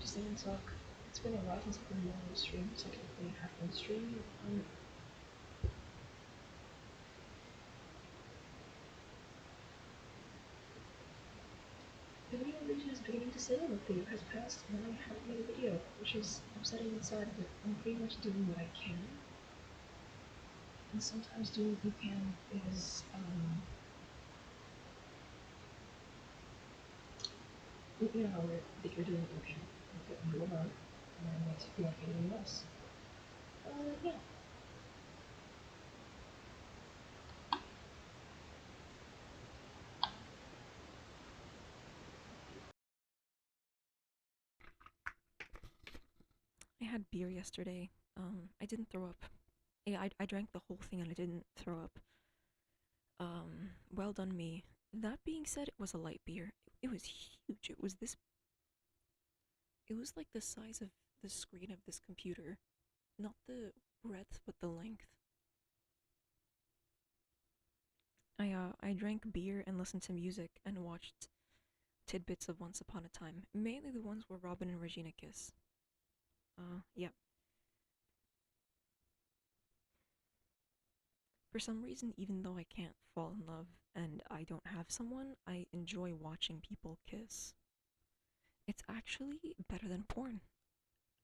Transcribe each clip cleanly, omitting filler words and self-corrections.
stay and talk. It's been a while since I've been on the stream, technically half on stream. The video region is beginning to settle. The year has passed, and I haven't made a video, which is upsetting inside, but I'm pretty much doing what I can. And sometimes doing what you can is, you know, that you're doing what you can. You get more, and it makes you feel like you're doing less. Yeah. I had beer yesterday. I didn't throw up. Yeah, I drank the whole thing and I didn't throw up. Well done me. That being said, it was a light beer. It was huge. It was like the size of the screen of this computer. Not the breadth, but the length. I drank beer and listened to music and watched tidbits of Once Upon a Time. Mainly the ones where Robin and Regina kiss. Yeah. For some reason, even though I can't fall in love and I don't have someone, I enjoy watching people kiss. It's actually better than porn.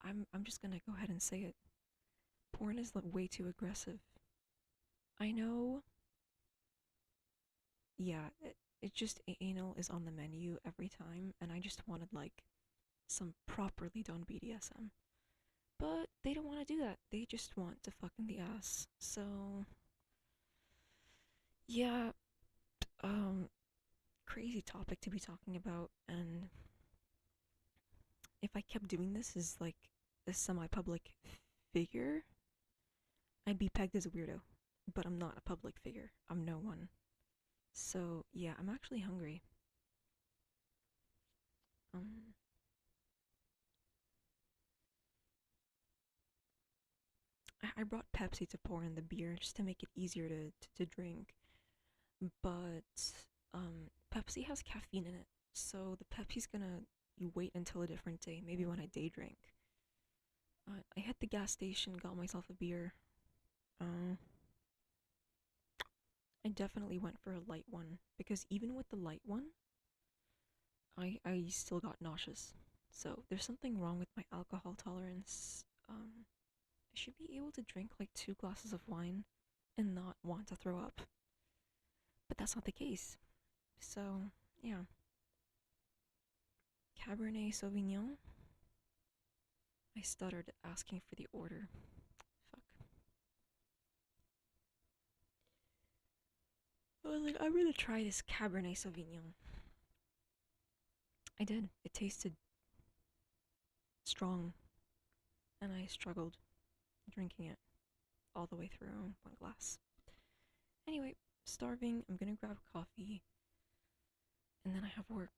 I'm just gonna go ahead and say it. Porn is like way too aggressive. I know. Yeah, it just anal is on the menu every time, and I just wanted like some properly done BDSM. But they don't want to do that. They just want to fuck in the ass. So yeah, um, crazy topic to be talking about. And if I kept doing this as like a semi-public figure, I'd be pegged as a weirdo. But I'm not a public figure. I'm no one. So yeah, I'm actually hungry. Um, I brought Pepsi to pour in the beer just to make it easier to drink. But Pepsi has caffeine in it, so the Pepsi's gonna you wait until a different day, maybe when I day drink. I hit the gas station, got myself a beer. Uh, I definitely went for a light one because even with the light one, I still got nauseous. So there's something wrong with my alcohol tolerance. I should be able to drink like 2 glasses of wine and not want to throw up, but that's not the case. So yeah, Cabernet Sauvignon. I stuttered asking for the order. Fuck. I was like, I'm gonna try this Cabernet Sauvignon. I did. It tasted strong, and I struggled drinking it all the way through 1 glass. Anyway, starving. I'm gonna grab coffee, and then I have work.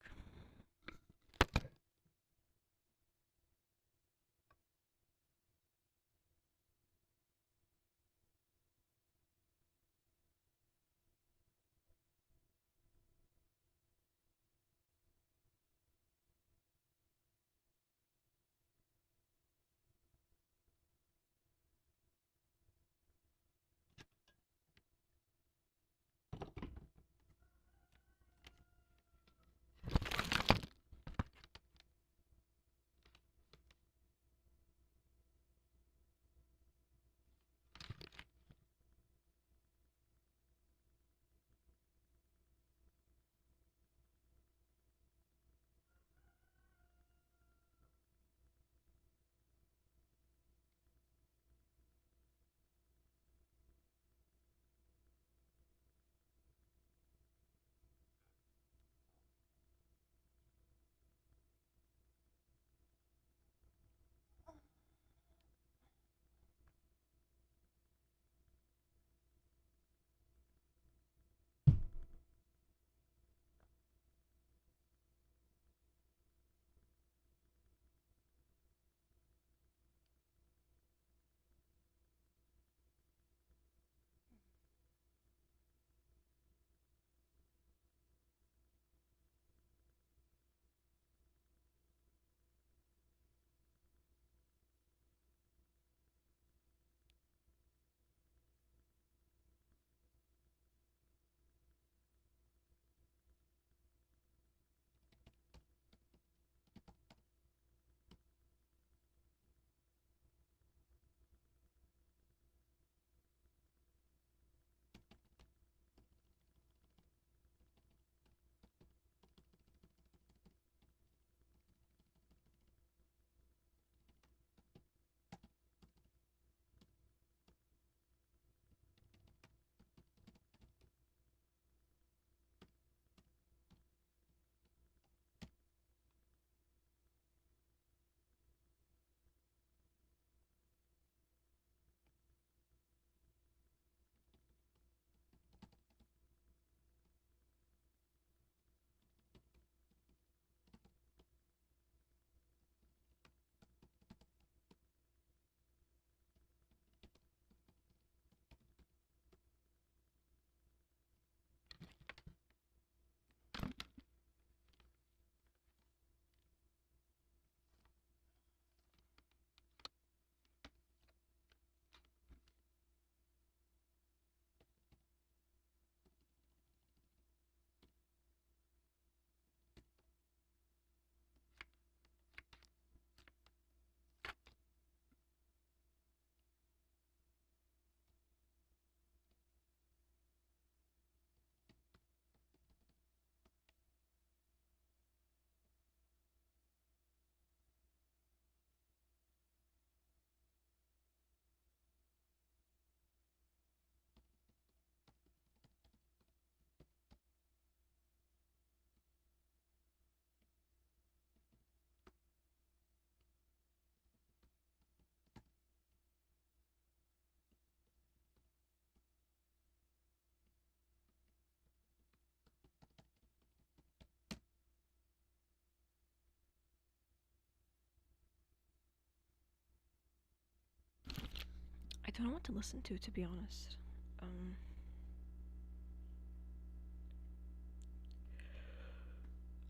don't know what to listen to be honest. Um,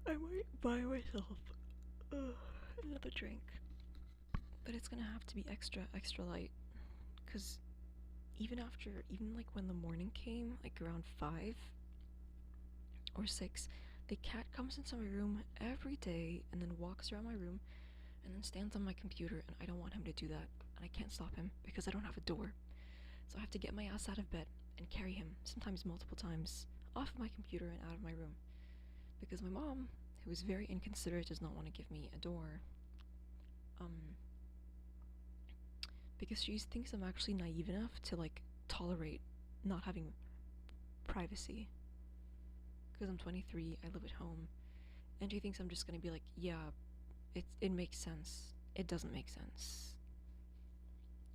I might buy myself another drink, but it's gonna have to be extra, extra light. Cause even like when the morning came, like around 5 or 6, the cat comes into my room every day and then walks around my room and then stands on my computer, and I don't want him to do that. And I can't stop him because I don't have a door. So I have to get my ass out of bed and carry him, sometimes multiple times, off of my computer and out of my room. Because my mom, who is very inconsiderate, does not want to give me a door. Um, because she thinks I'm actually naive enough to like tolerate not having privacy. Because I'm 23, I live at home, and she thinks I'm just gonna be like, yeah, it makes sense. It doesn't make sense.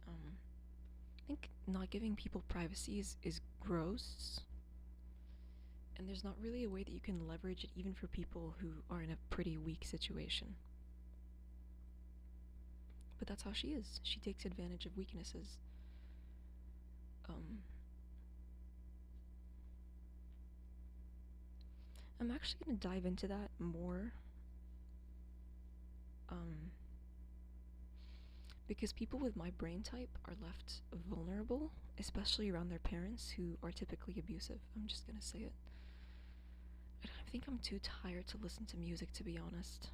I think not giving people privacy is gross, and there's not really a way that you can leverage it even for people who are in a pretty weak situation. But that's how she is. She takes advantage of weaknesses. Um, I'm actually gonna dive into that more. Um, because people with my brain type are left vulnerable, especially around their parents who are typically abusive. I'm just gonna say it. I think I'm too tired to listen to music, to be honest.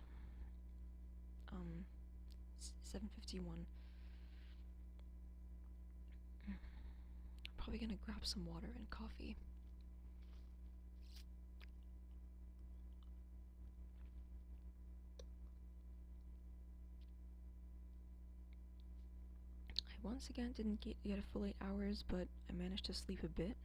7:51. Probably gonna grab some water and coffee. I once again didn't get a full 8 hours, but I managed to sleep a bit.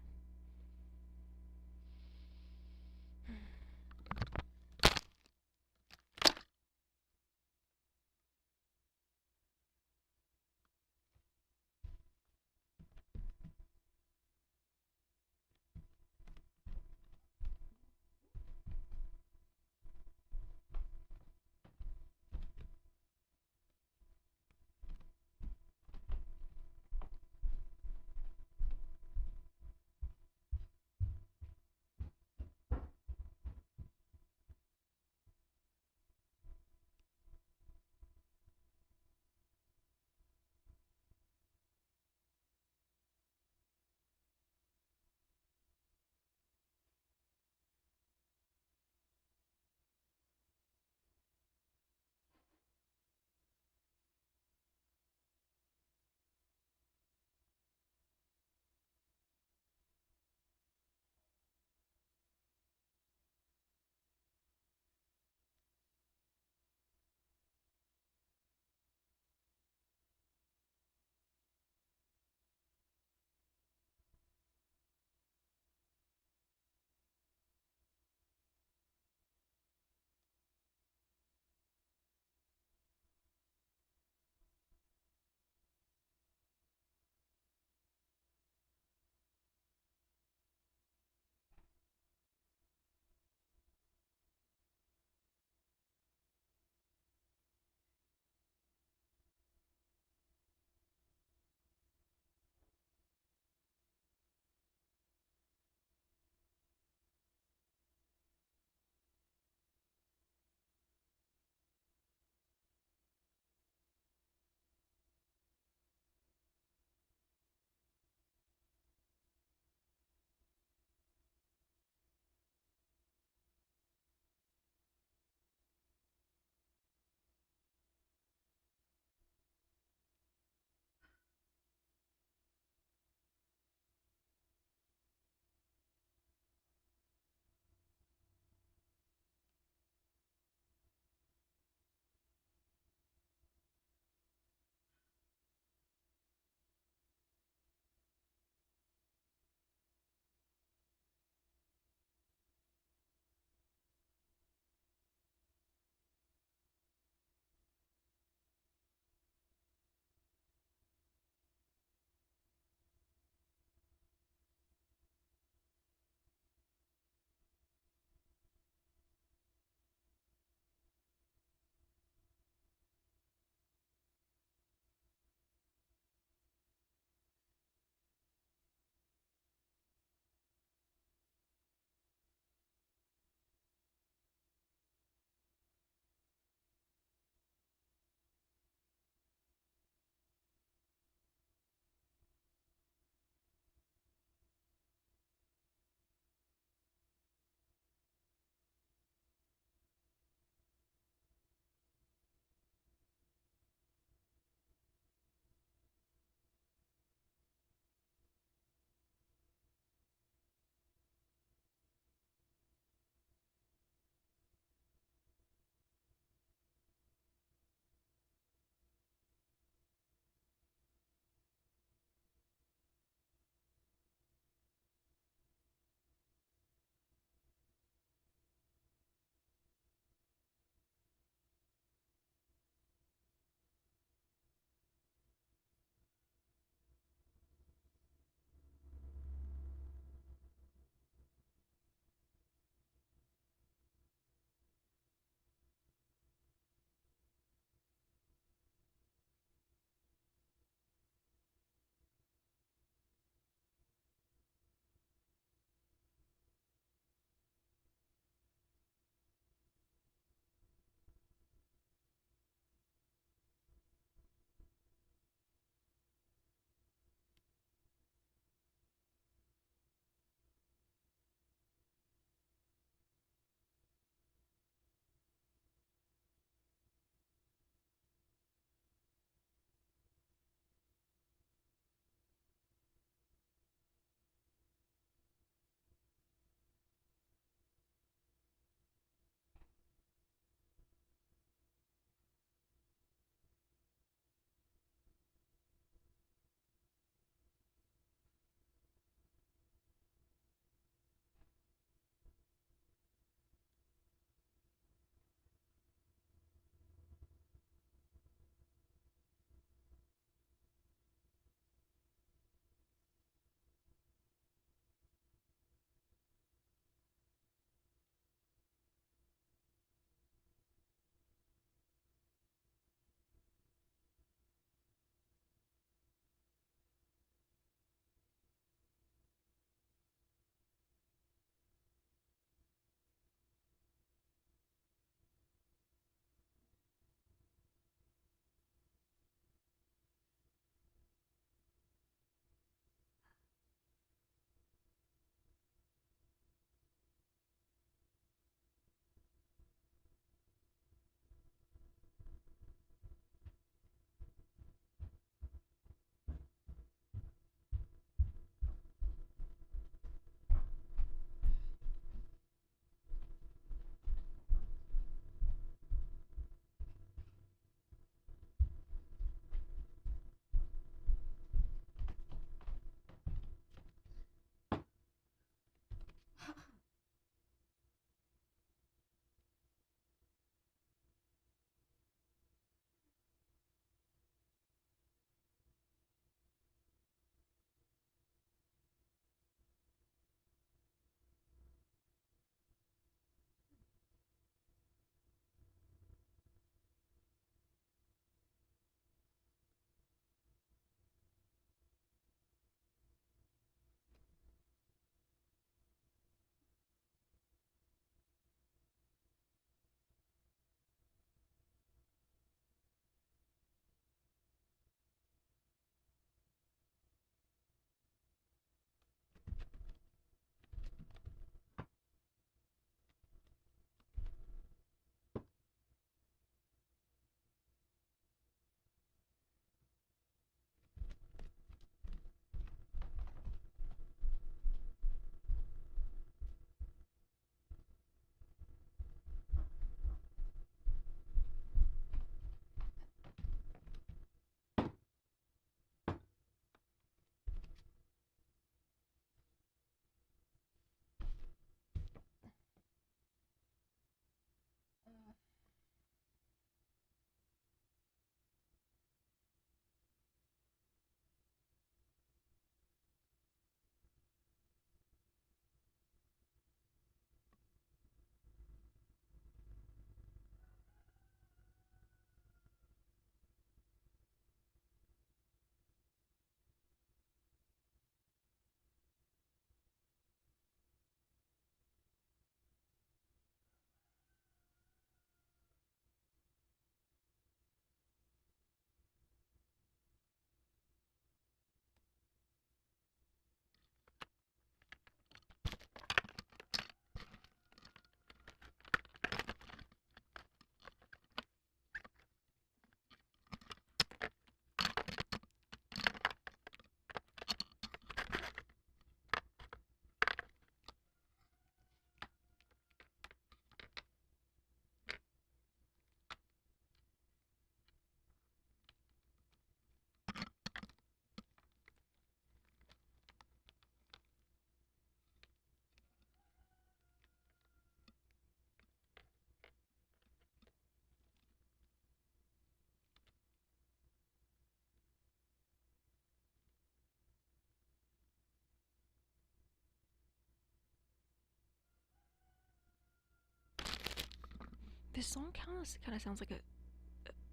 This song kind of sounds like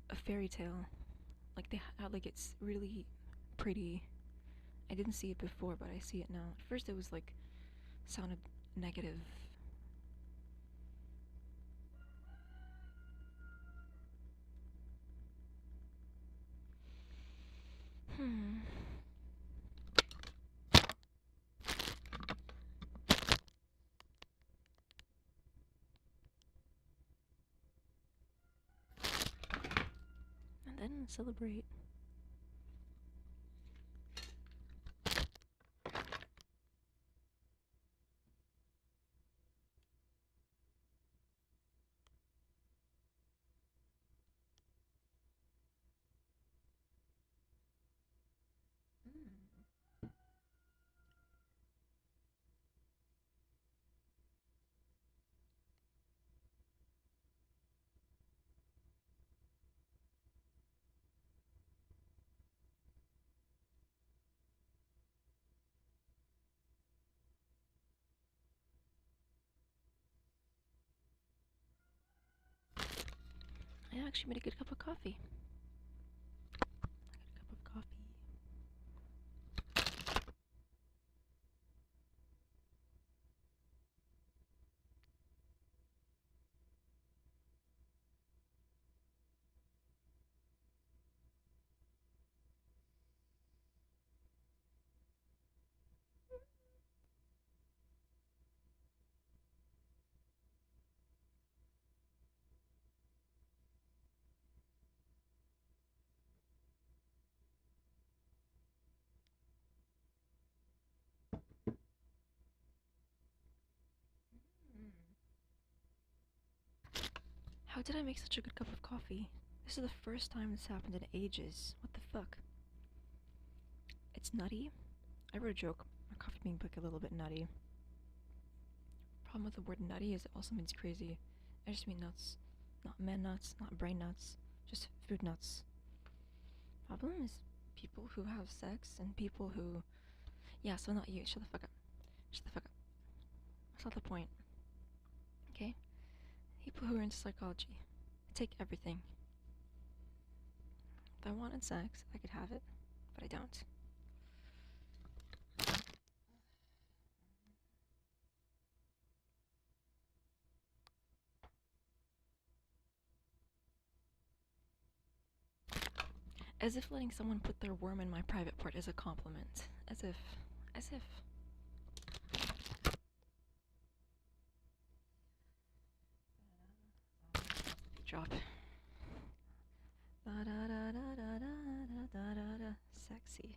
a fairy tale. Like like it's really pretty. I didn't see it before, but I see it now. At first, it was like sounded negative. Hmm. And then celebrate. I actually made a good cup of coffee. A cup of coffee. How did I make such a good cup of coffee? This is the first time this happened in ages. What the fuck? It's nutty. I wrote a joke. My coffee bean book a little bit nutty. Problem with the word nutty is it also means crazy. I just mean nuts. Not man nuts, not brain nuts, just food nuts. Problem is people who have sex and people who. Yeah, so not you. Shut the fuck up. Shut the fuck up. That's not the point. Okay? People who are into psychology. Take everything. If I wanted sex, I could have it, but I don't. As if letting someone put their worm in my private part is a compliment. As if. As if. Drop. Da da da da da da da da da. Sexy.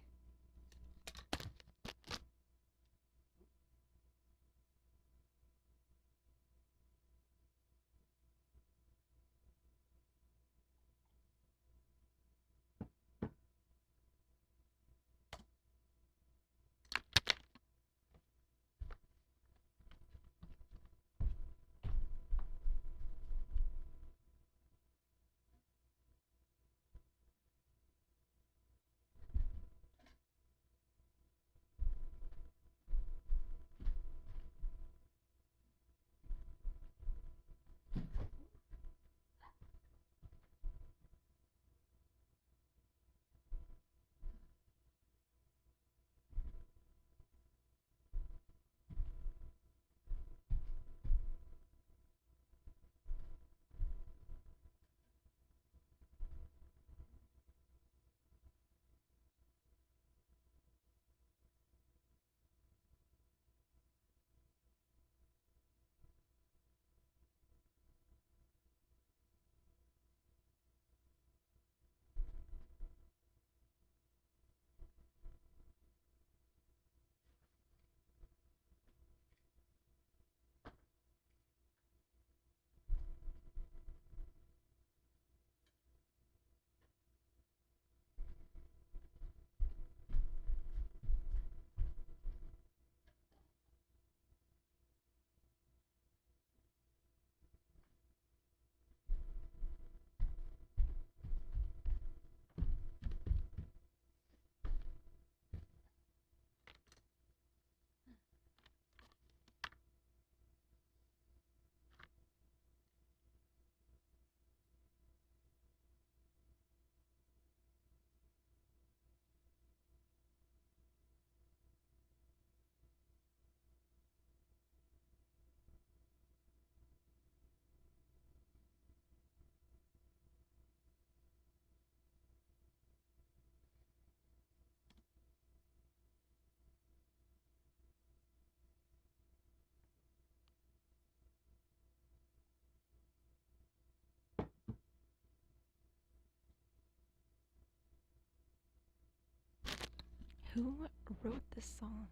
Who wrote this song?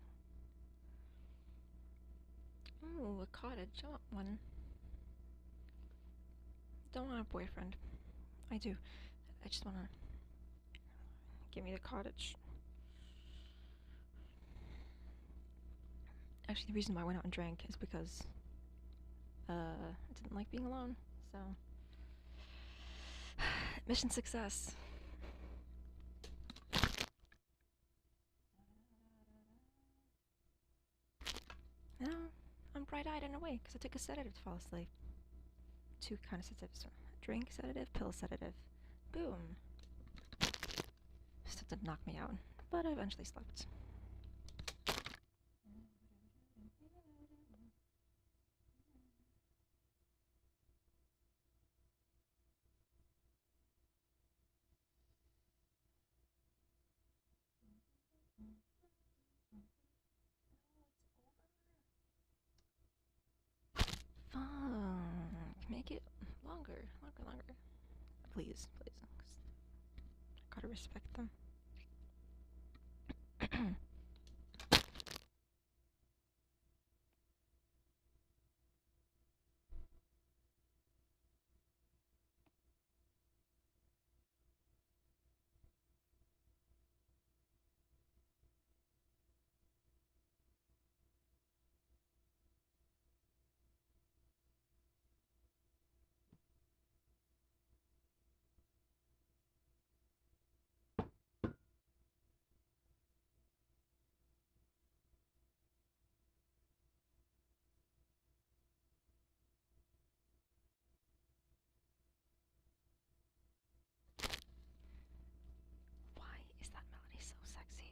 Oh, a cottage. I want one. Don't want a boyfriend. I do. I just wanna give me the cottage. Actually, the reason why I went out and drank is because I didn't like being alone. So, mission success. No, I'm bright-eyed in a way because I took a sedative to fall asleep. Two kind of sedatives: drink sedative, pill sedative. Boom. Still did knock me out, but I eventually slept. Fuck. Make it longer. Please, please. 'Cause I gotta respect them. Why is that melody so sexy?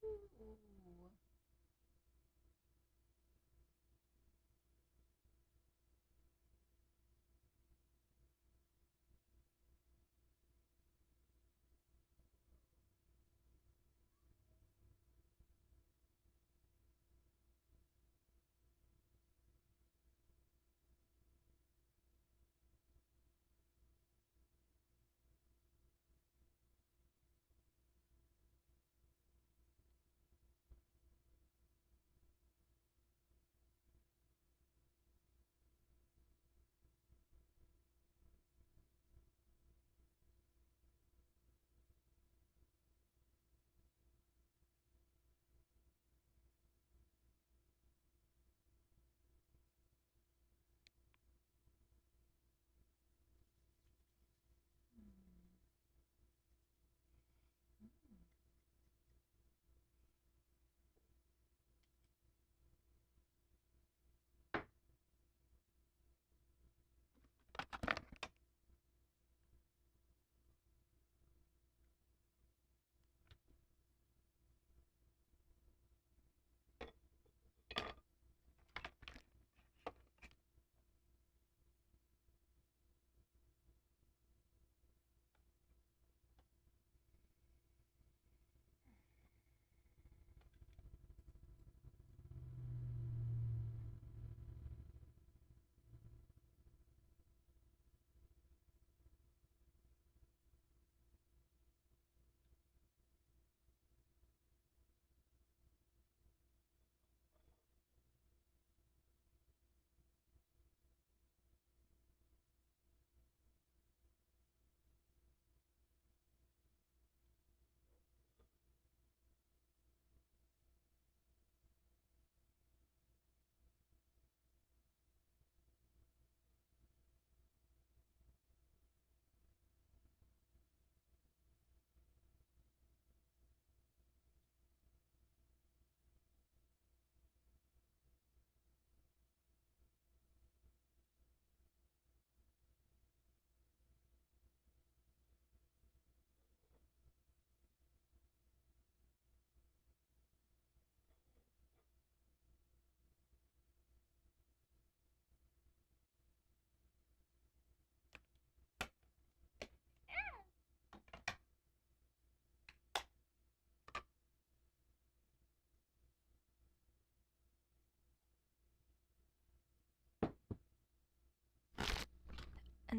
Ooh.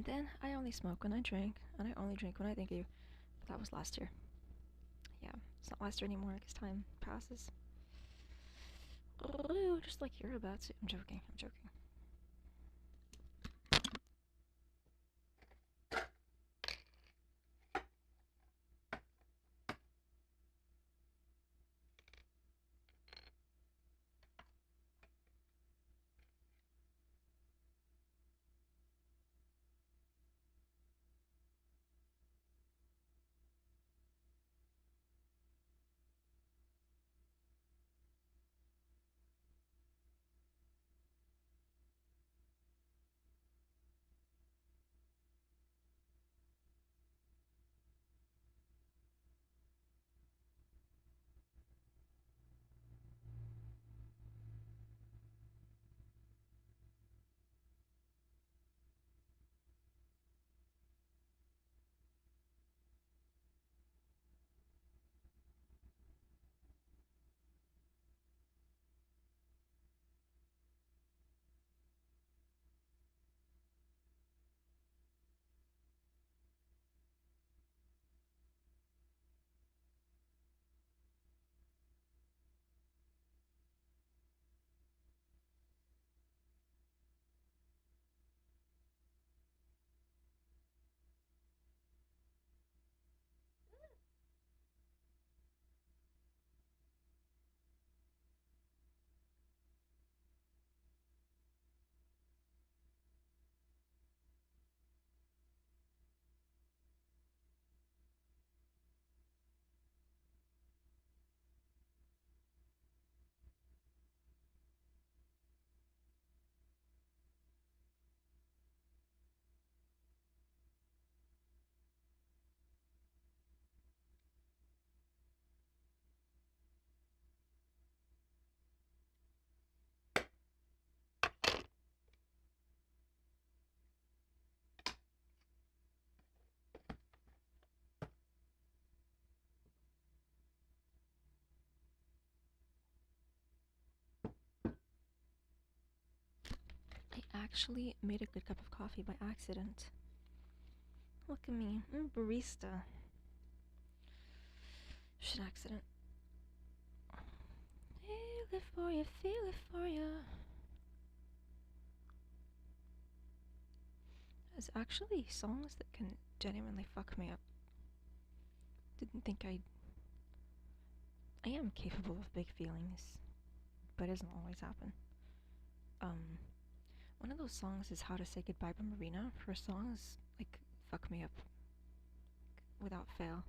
And then I only smoke when I drink, and I only drink when I think of you. That was last year. Yeah, it's not last year anymore because time passes. Just like you're about to. I'm joking. I'm joking. I actually made a good cup of coffee by accident. Look at me, I'm a barista. Shit accident. Feel it for you, feel it for you. There's actually songs that can genuinely fuck me up. Didn't think I am capable of big feelings, but it doesn't always happen. One of those songs is How to Say Goodbye by Marina. Her songs, like, fuck me up without fail.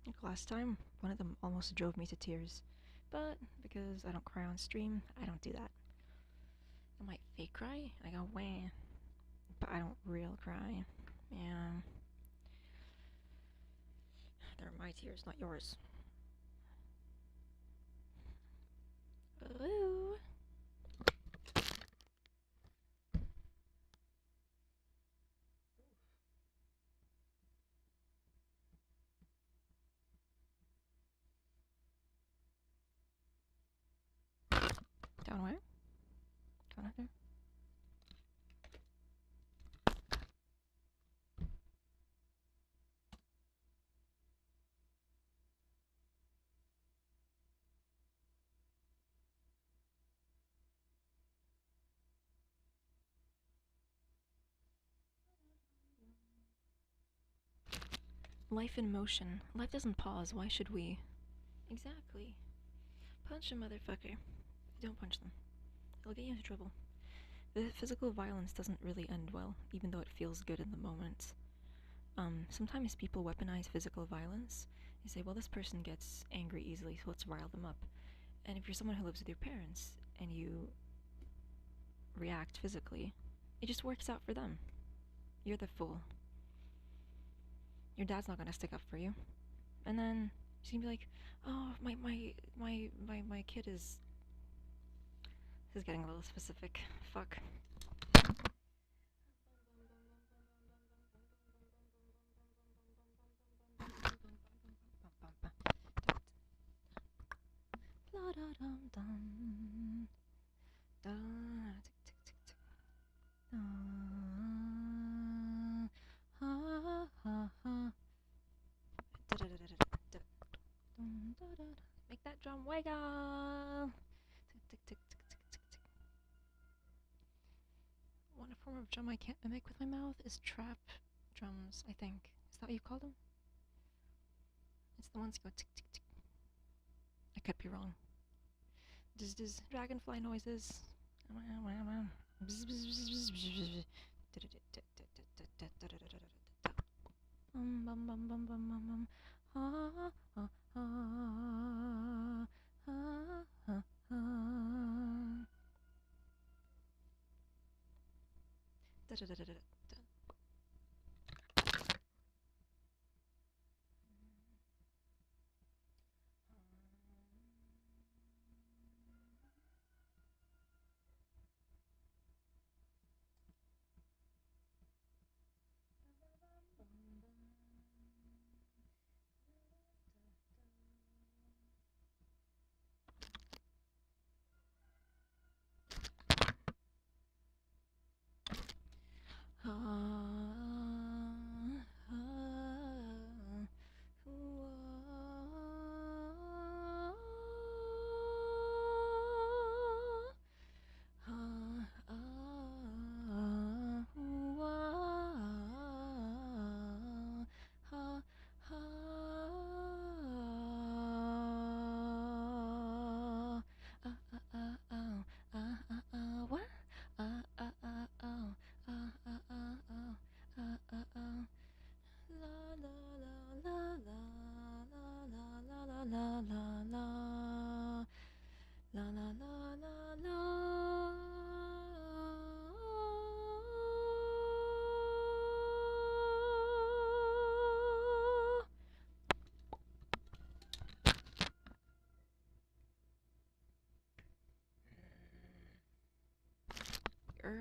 Like last time, one of them almost drove me to tears. But because I don't cry on stream, I don't do that. I might fake cry. I go, wah. But I don't real cry. Yeah. They're my tears, not yours. Ooh. Down where? Down under? Life in motion. Life doesn't pause. Why should we? Exactly. Punch a motherfucker. Don't punch them. It'll get you into trouble. The physical violence doesn't really end well, even though it feels good in the moment. Sometimes people weaponize physical violence and say, well, this person gets angry easily, so let's rile them up. And if you're someone who lives with your parents and you react physically, it just works out for them. You're the fool. Your dad's not gonna stick up for you. And then she's gonna be like, oh, my kid is. This is getting a little specific. Fuck. Tiger. Tick, tick, tick, tick, tick, tick. One form of drum I can't mimic with my mouth is trap drums, I think. Is that what you call them? It's the ones that go tick, tick, tick. I could be wrong. Does dragonfly noises.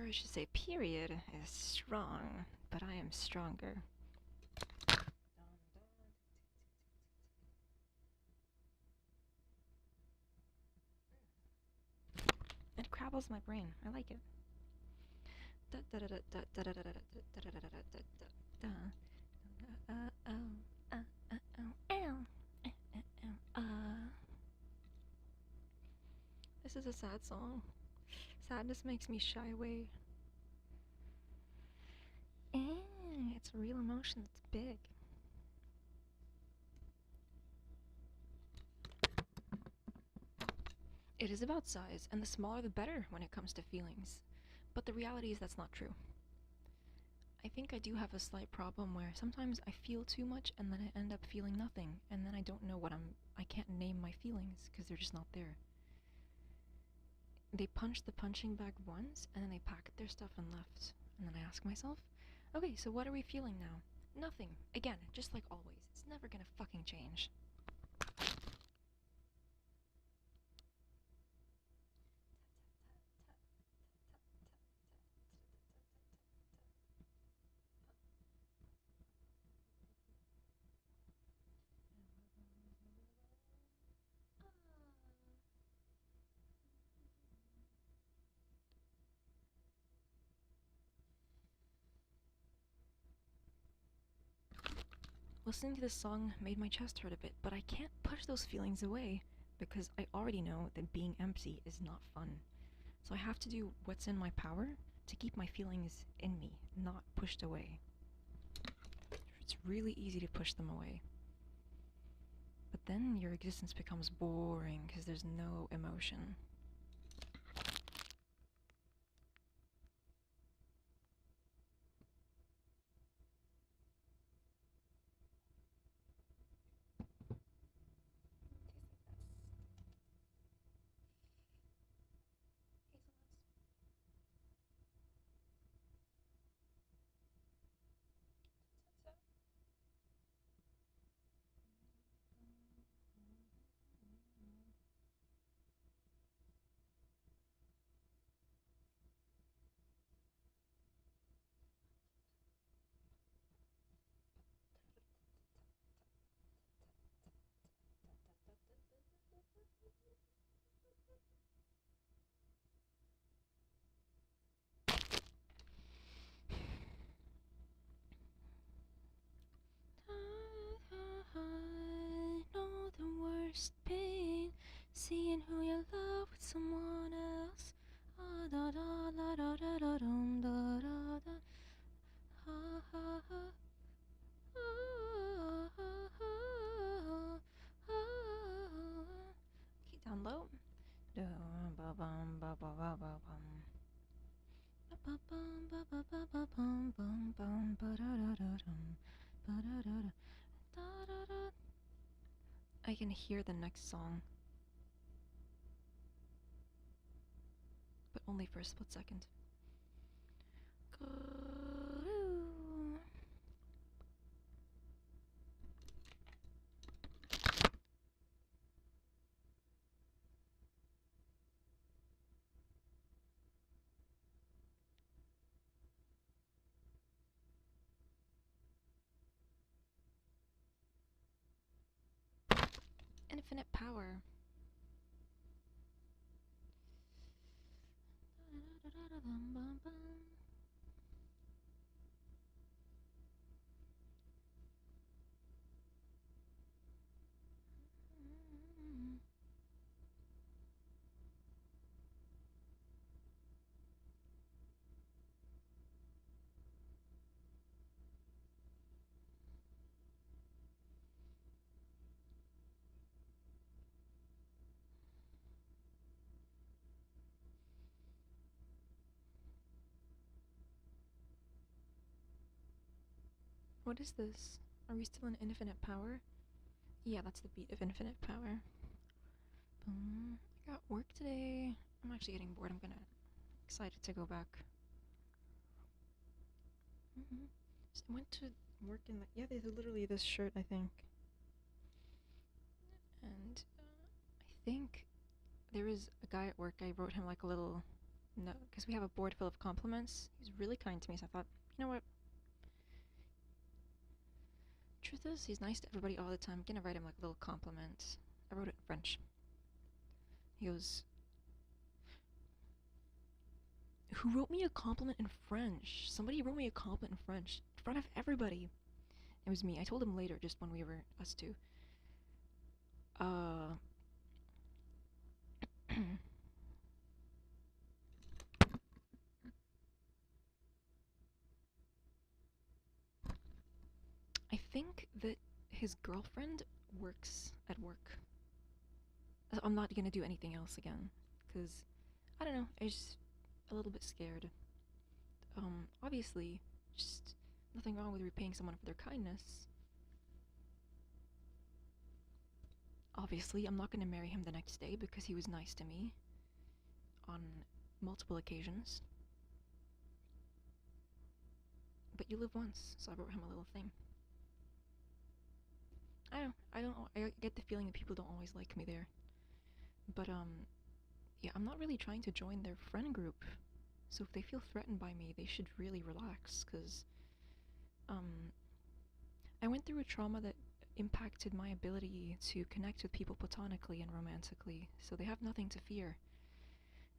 I should say period is strong, but I am stronger. It crabbles my brain. I like it. This is a sad song. Sadness makes me shy away. It's a real emotion that's big. It is about size, and the smaller the better when it comes to feelings. But the reality is that's not true. I think I do have a slight problem where sometimes I feel too much and then I end up feeling nothing, and then I don't know I can't name my feelings because they're just not there. They punched the punching bag once, and then they packed their stuff and left. And then I ask myself, okay, so what are we feeling now? Nothing. Again, just like always. It's never gonna fucking change. Listening to this song made my chest hurt a bit, but I can't push those feelings away because I already know that being empty is not fun. So I have to do what's in my power to keep my feelings in me, not pushed away. It's really easy to push them away. But then your existence becomes boring because there's no emotion. Down low. I can hear the next song, but only for a split second. Infinite power. What is this? Are we still in infinite power? Yeah, that's the beat of infinite power. I got work today. I'm actually getting bored. I'm gonna excited to go back. So I went to work in yeah, there's literally this shirt, I think. And I think there is a guy at work. I wrote him like a little note because we have a board full of compliments. He's really kind to me, so I thought, you know what? Truth is, he's nice to everybody all the time. I'm gonna write him like a little compliment. I wrote it in French. He goes, "Who wrote me a compliment in French? Somebody wrote me a compliment in French in front of everybody." It was me. I told him later, just when we were us two. Uh, I think that his girlfriend works at work. I'm not gonna do anything else again, cause I don't know. I was just a little bit scared. Obviously, just nothing wrong with repaying someone for their kindness. Obviously, I'm not gonna marry him the next day because he was nice to me on multiple occasions. But you live once, so I wrote him a little thing. I don't know. I get the feeling that people don't always like me there. But yeah, I'm not really trying to join their friend group. So if they feel threatened by me, they should really relax, cause um I went through a trauma that impacted my ability to connect with people platonically and romantically, so they have nothing to fear.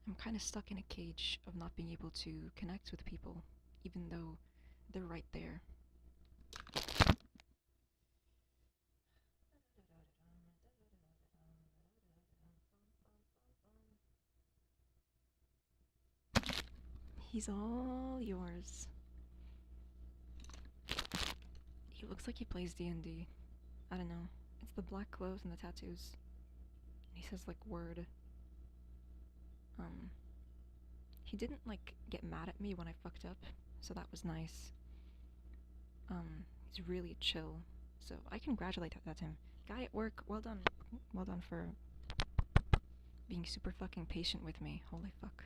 I'm kind of stuck in a cage of not being able to connect with people, even though they're right there. He's all yours. He looks like he plays D&D. I don't know. It's the black clothes and the tattoos. He says like word. Um he didn't like get mad at me when I fucked up, so that was nice. He's really chill. So I congratulate that him. Guy at work, well done. Well done for being super fucking patient with me. Holy fuck.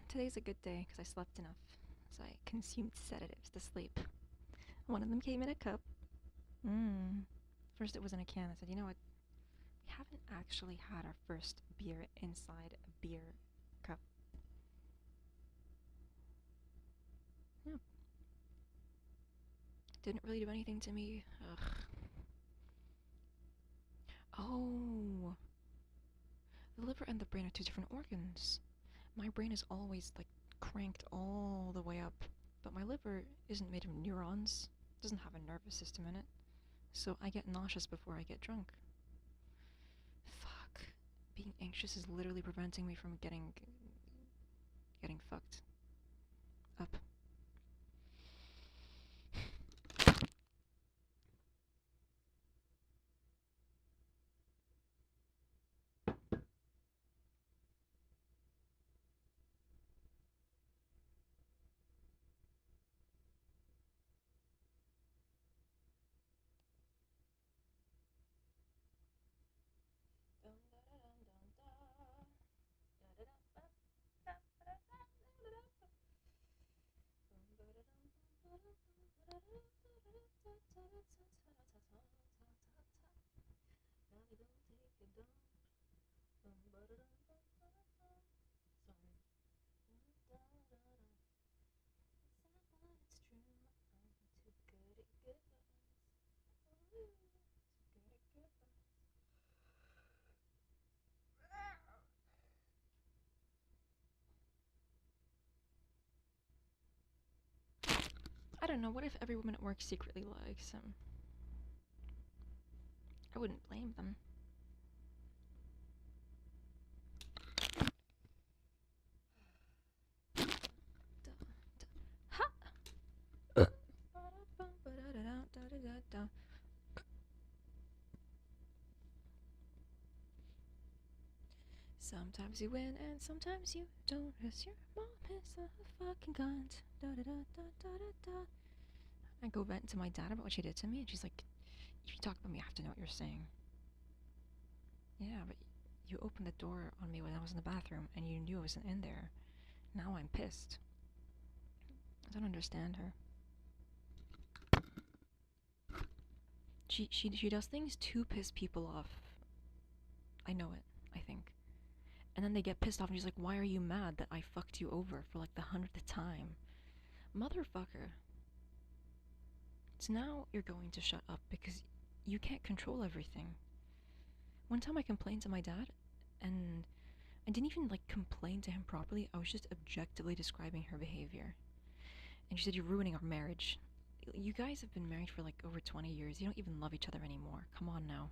Today's a good day because I slept enough. So I consumed sedatives to sleep. One of them came in a cup. First it was in a can. I said, you know what? We haven't actually had our first beer inside a beer cup. Yeah. Didn't really do anything to me. Ugh. Oh, the liver and the brain are two different organs. My brain is always like cranked all the way up, but my liver isn't made of neurons, doesn't have a nervous system in it, so I get nauseous before I get drunk. Fuck. Being anxious is literally preventing me from getting fucked up. I don't know, what if every woman at work secretly likes him? I wouldn't blame them. Ha! Sometimes you win and sometimes you don't, 'cause your mom is a fucking cunt. I go vent to my dad about what she did to me, and she's like, if you talk about me, I have to know what you're saying. Yeah, but you opened the door on me when I was in the bathroom, and you knew I wasn't in there. Now I'm pissed. I don't understand her. She does things to piss people off. I know it, I think. And then they get pissed off and she's like, why are you mad that I fucked you over for like the 100th time? Motherfucker. So now you're going to shut up because you can't control everything. One time I complained to my dad and I didn't even like complain to him properly. I was just objectively describing her behavior. And she said, you're ruining our marriage. You guys have been married for like over 20 years. You don't even love each other anymore. Come on now.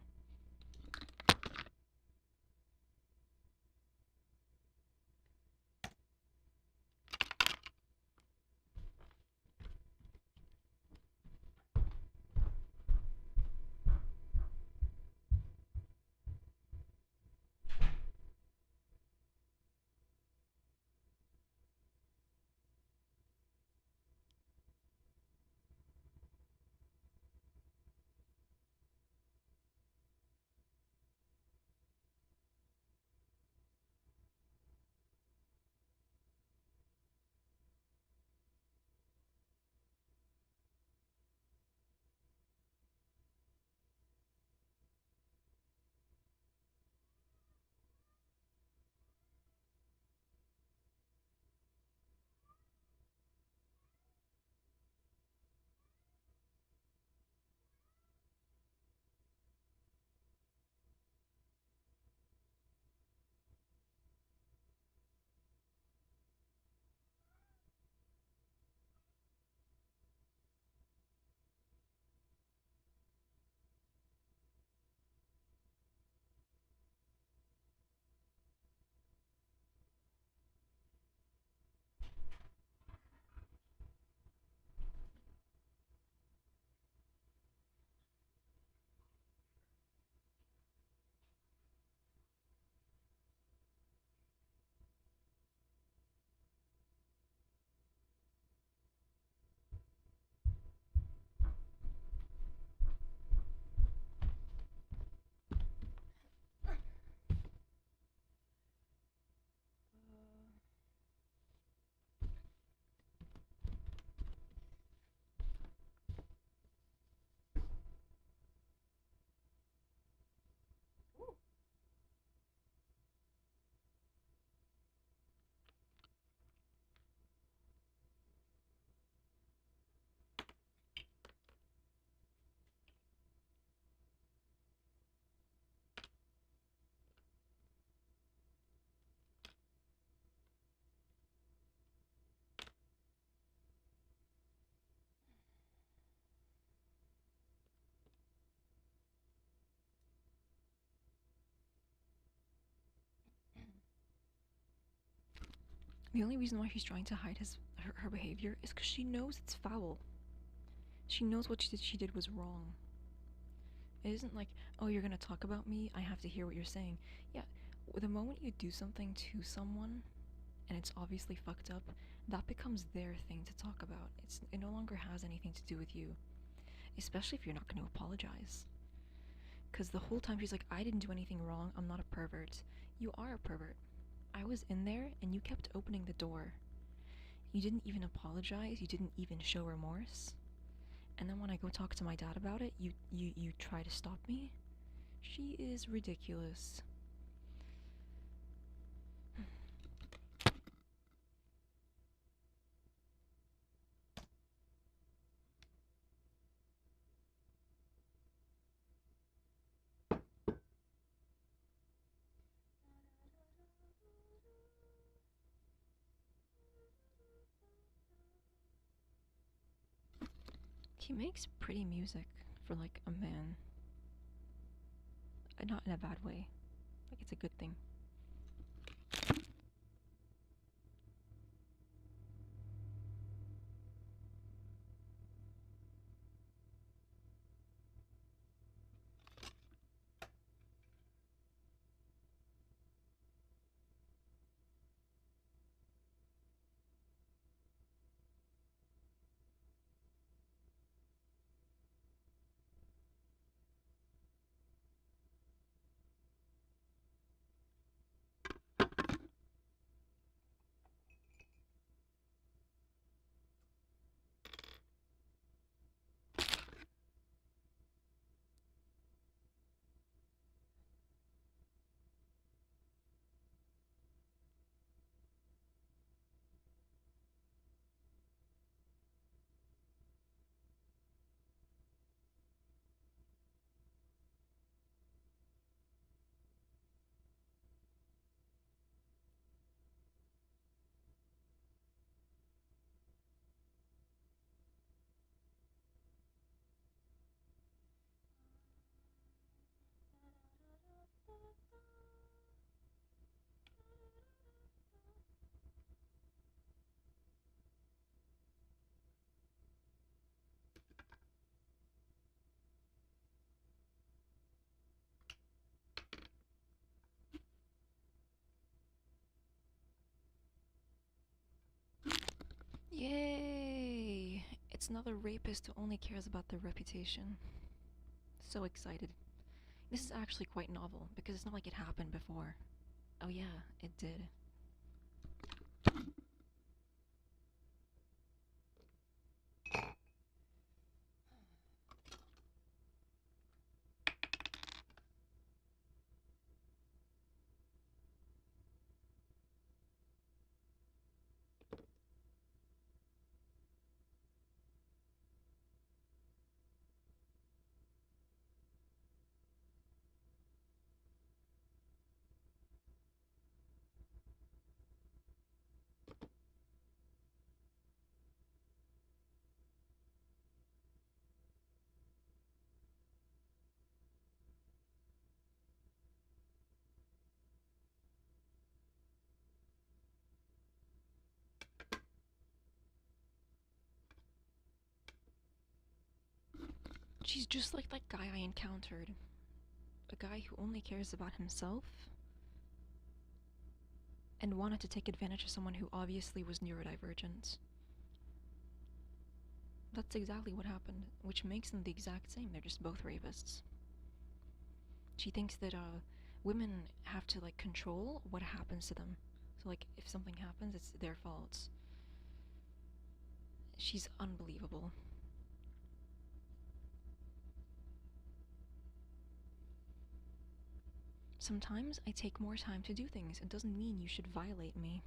The only reason why she's trying to hide her behavior is because she knows it's foul. She knows what she did was wrong. It isn't like, oh, you're gonna talk about me, I have to hear what you're saying. Yeah, the moment you do something to someone and it's obviously fucked up, that becomes their thing to talk about. It no longer has anything to do with you, especially if you're not going to apologize. Because the whole time she's like, I didn't do anything wrong, I'm not a pervert. You are a pervert. I was in there and you kept opening the door. You didn't even apologize, you didn't even show remorse. And then when I go talk to my dad about it, you try to stop me? She is ridiculous. He makes pretty music for like a man. Not in a bad way. Like it's a good thing. Yay! It's another rapist who only cares about their reputation. So excited. This is actually quite novel because it's not like it happened before. Oh, yeah, it did. She's just like that guy I encountered. A guy who only cares about himself and wanted to take advantage of someone who obviously was neurodivergent. That's exactly what happened, which makes them the exact same. They're just both rapists. She thinks that women have to like control what happens to them. So like if something happens, it's their fault. She's unbelievable. Sometimes I take more time to do things. It doesn't mean you should violate me.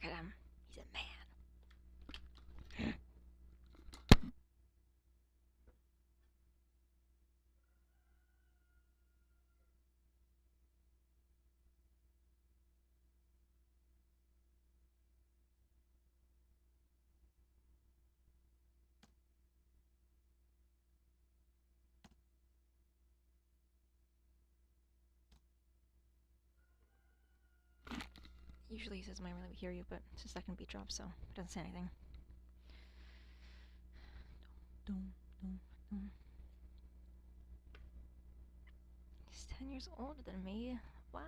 Look at him. He's a man. Usually he says, "I really hear you," but it's the second beat drop, so it doesn't say anything. He's 10 years older than me. Why?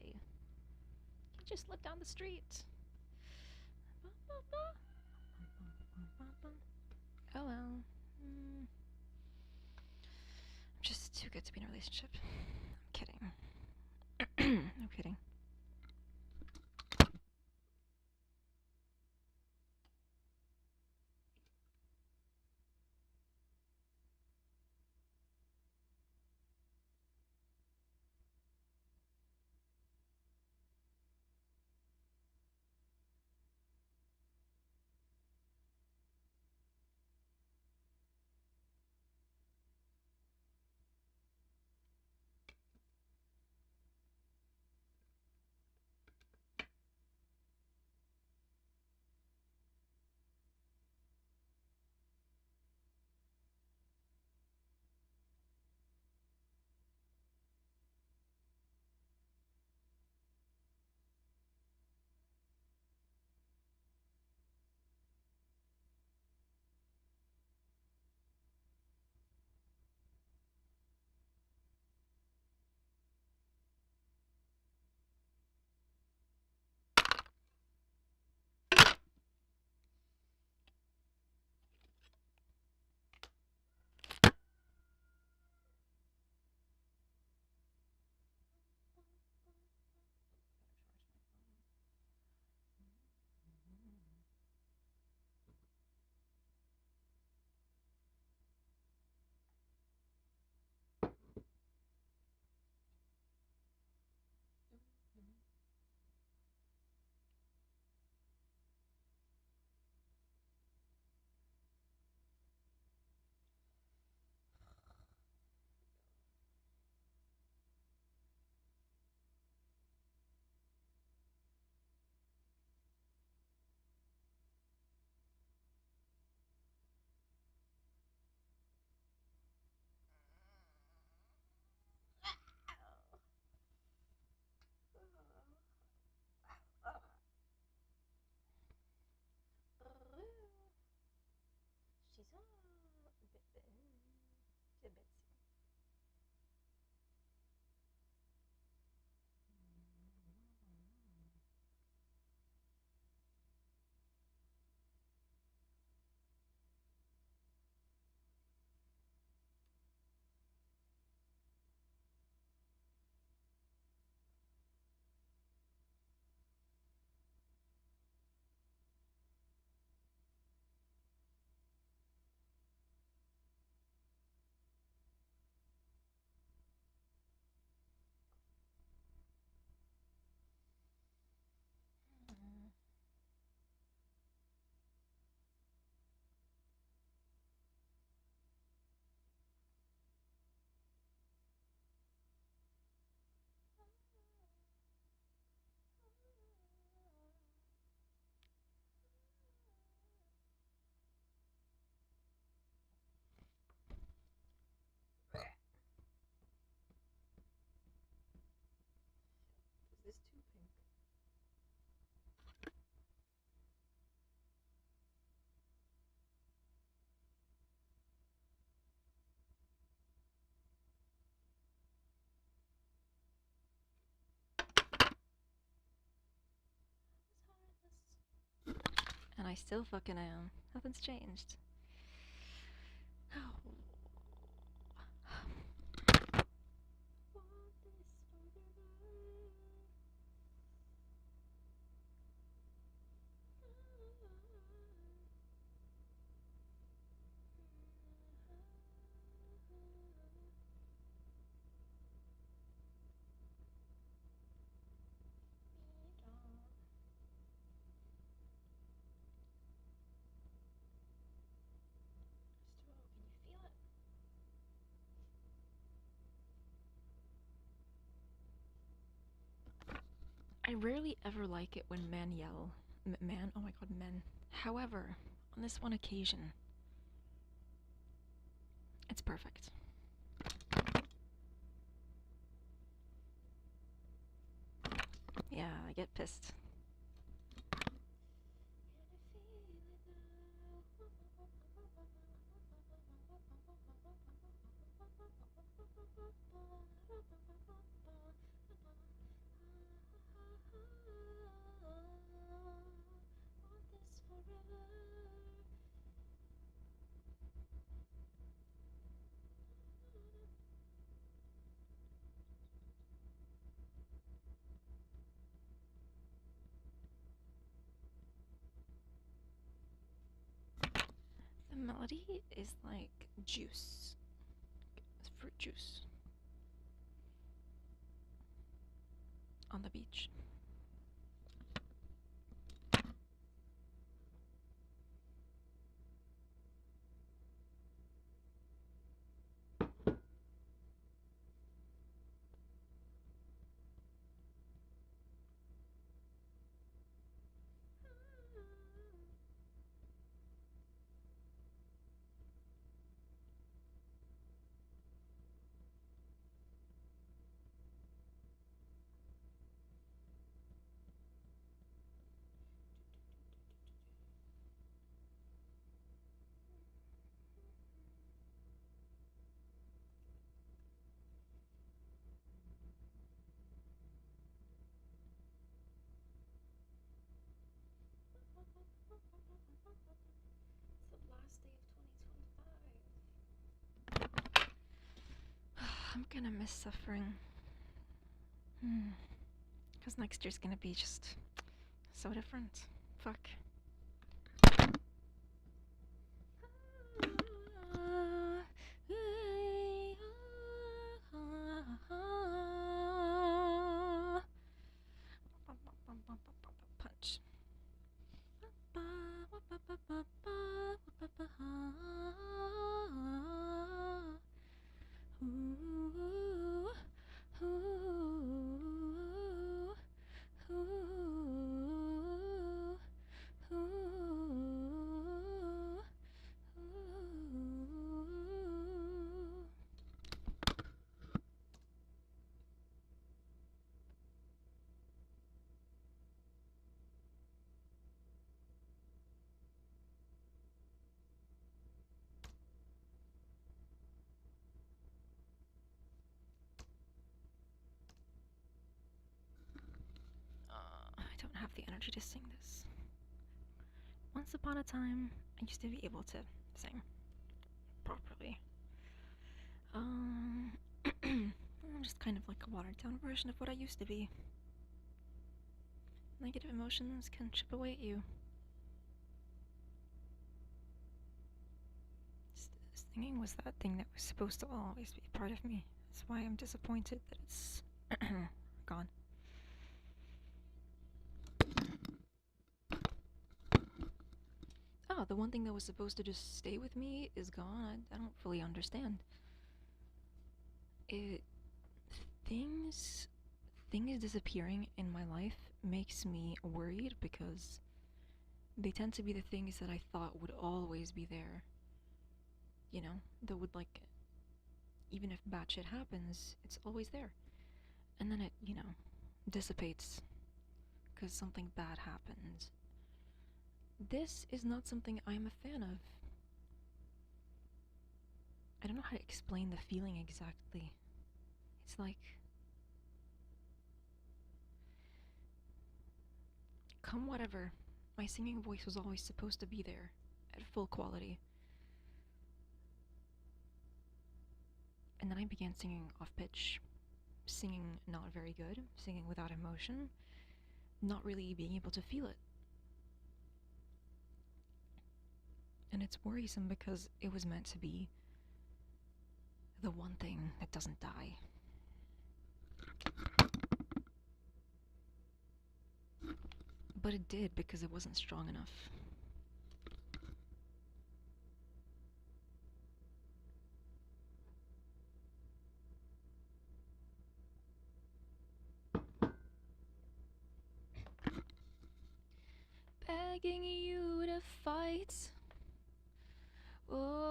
He just lived down the street. Oh well. I'm just too good to be in a relationship. I'm kidding. I'm kidding. Is this too pink? And I still fucking am. Nothing's changed. I rarely ever like it when men yell. Man? Oh my god, men. However, on this one occasion, it's perfect. Yeah, I get pissed. The melody is like juice. It's fruit juice. On the beach. It's the last day of 2025. I'm gonna miss suffering. Because next year's gonna be just so different. Fuck. Punch. I don't have the energy to sing this. Once upon a time, I used to be able to sing properly. I'm just kind of like a watered down version of what I used to be. Negative emotions can chip away at you. Singing was that thing that was supposed to always be part of me. That's why I'm disappointed that it's gone. Oh, the one thing that was supposed to just stay with me is gone. I don't fully understand. It things disappearing in my life makes me worried because they tend to be the things that I thought would always be there. You know, that would like even if bad shit happens, it's always there. And then it, dissipates because something bad happens. This is not something I'm a fan of. I don't know how to explain the feeling exactly. It's like, come whatever, my singing voice was always supposed to be there at full quality. And then I began singing off pitch, singing not very good, singing without emotion, not really being able to feel it. And it's worrisome because it was meant to be the one thing that doesn't die. But it did because it wasn't strong enough. begging you to fight. Oh,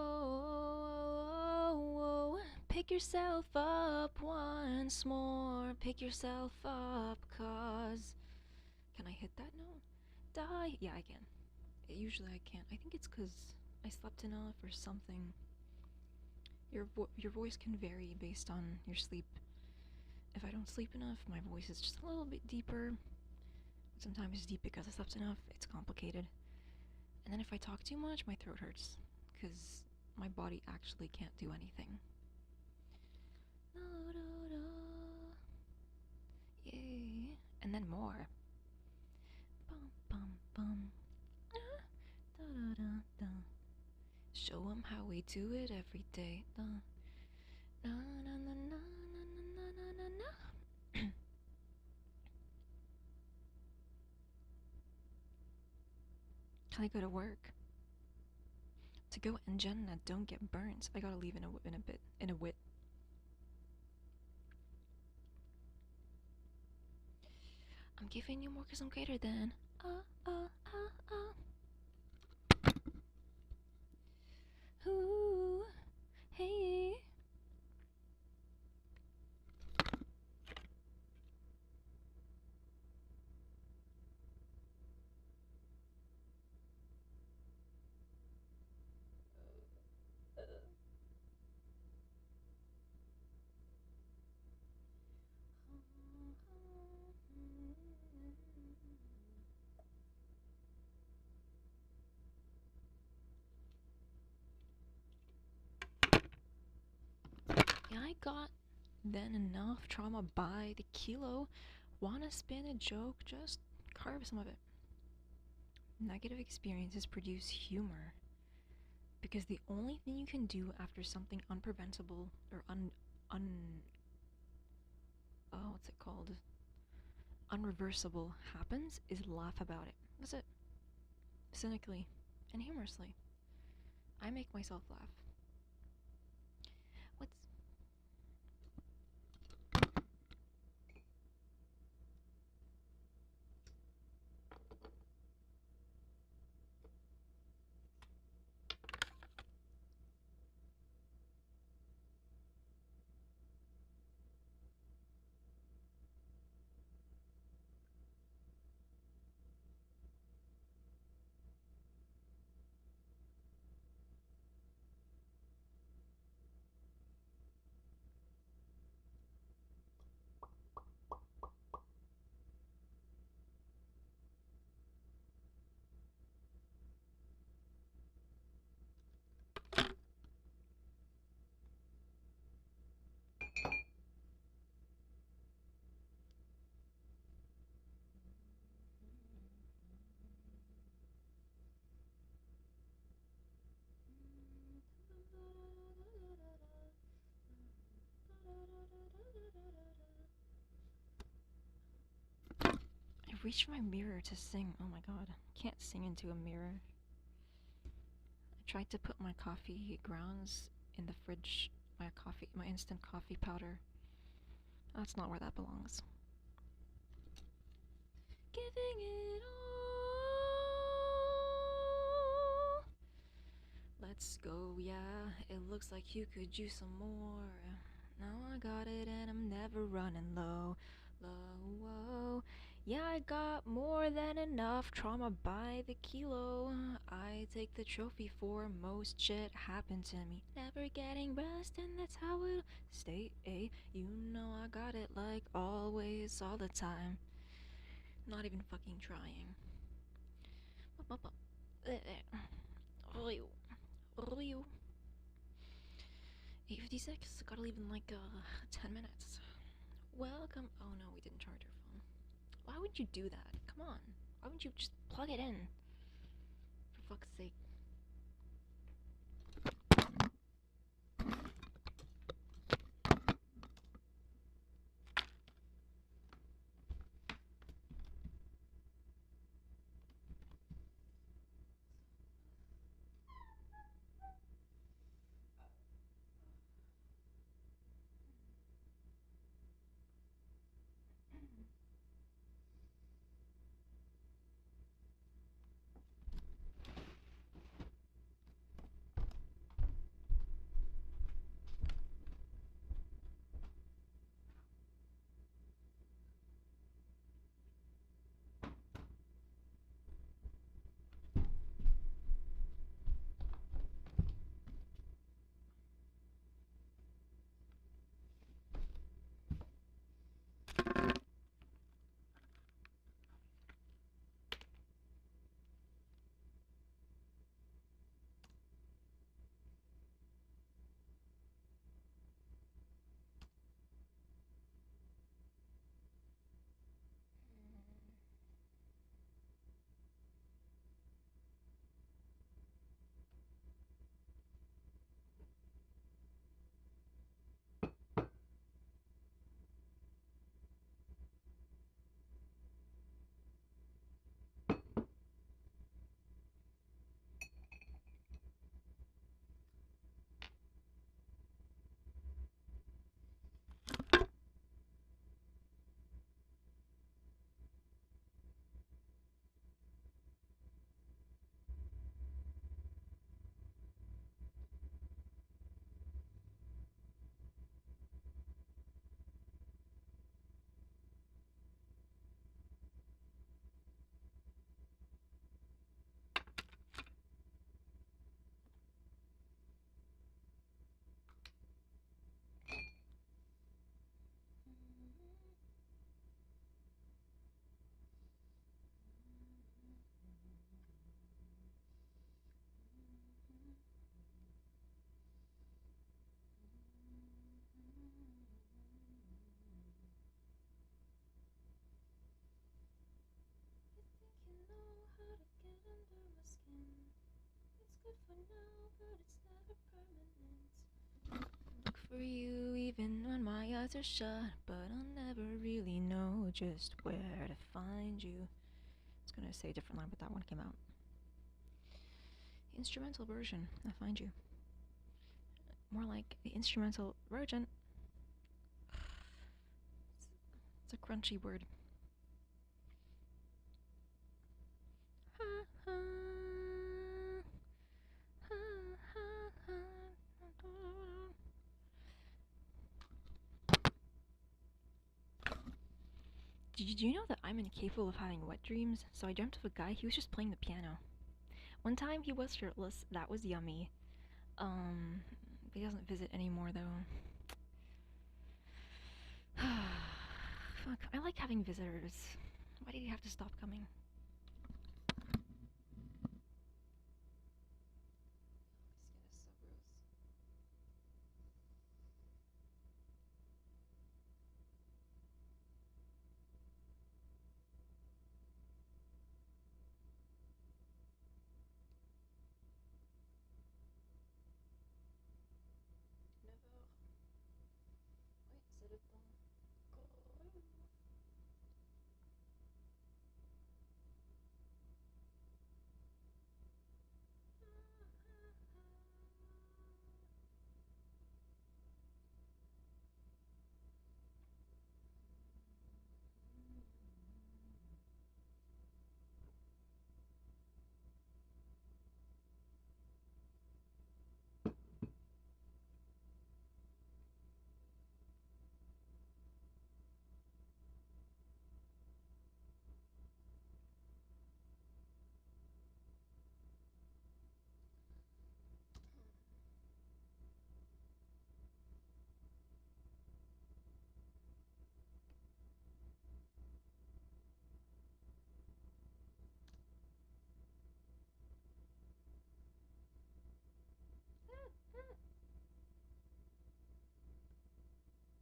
pick yourself up once more. Pick yourself up, cause. Can I hit that note? Die. Yeah, I can. Usually I can't. I think it's because I slept enough or something. Your voice can vary based on your sleep. If I don't sleep enough, my voice is just a little bit deeper. Sometimes it's deep because I slept enough. It's complicated. And then if I talk too much, my throat hurts because my body actually can't do anything. Yay. And then more. Bum, bum, bum. Da, da, da, da. Show them how we do it every day. Da. Na, na, na, na, na, na, na, na. Can I go to work? To go and Jenna, don't get burnt. I gotta leave in a wit. I'm giving you more cause I'm greater than. Ooh, hey. Yeah, I got then enough trauma by the kilo. Wanna spin a joke? Just carve some of it. Negative experiences produce humor. Because the only thing you can do after something unpreventable or what's it called? Unreversible happens is laugh about it. That's it. Cynically and humorously. I make myself laugh. What's I reached my mirror to sing. Oh my god. Can't sing into a mirror. I tried to put my coffee grounds in the fridge. My instant coffee powder. That's not where that belongs. Giving it all. Let's go, yeah. It looks like you could use some more. Now I got it and I'm never running low. Low. Yeah, I got more than enough trauma by the kilo. I take the trophy for most shit happened to me. Never getting rest, and that's how it'll stay. You know I got it like always, all the time. Not even fucking trying. 8:56. Gotta leave in like 10 minutes. Welcome. Oh no, we didn't charge our phone. Why would you do that? Come on. Why wouldn't you just plug it in? For fuck's sake. good for now, but it's never permanent. Look for you even when my eyes are shut, but I'll never really know just where to find you. I was gonna say a different line, but that one came out. The instrumental version, I find you. More like the instrumental version. It's a crunchy word. Did you know that I'm incapable of having wet dreams? So I dreamt of a guy, he was just playing the piano. One time he was shirtless, that was yummy. He doesn't visit anymore though. Fuck, I like having visitors. Why did he have to stop coming? His skin is so gross. Never. Oui, c'est le temps.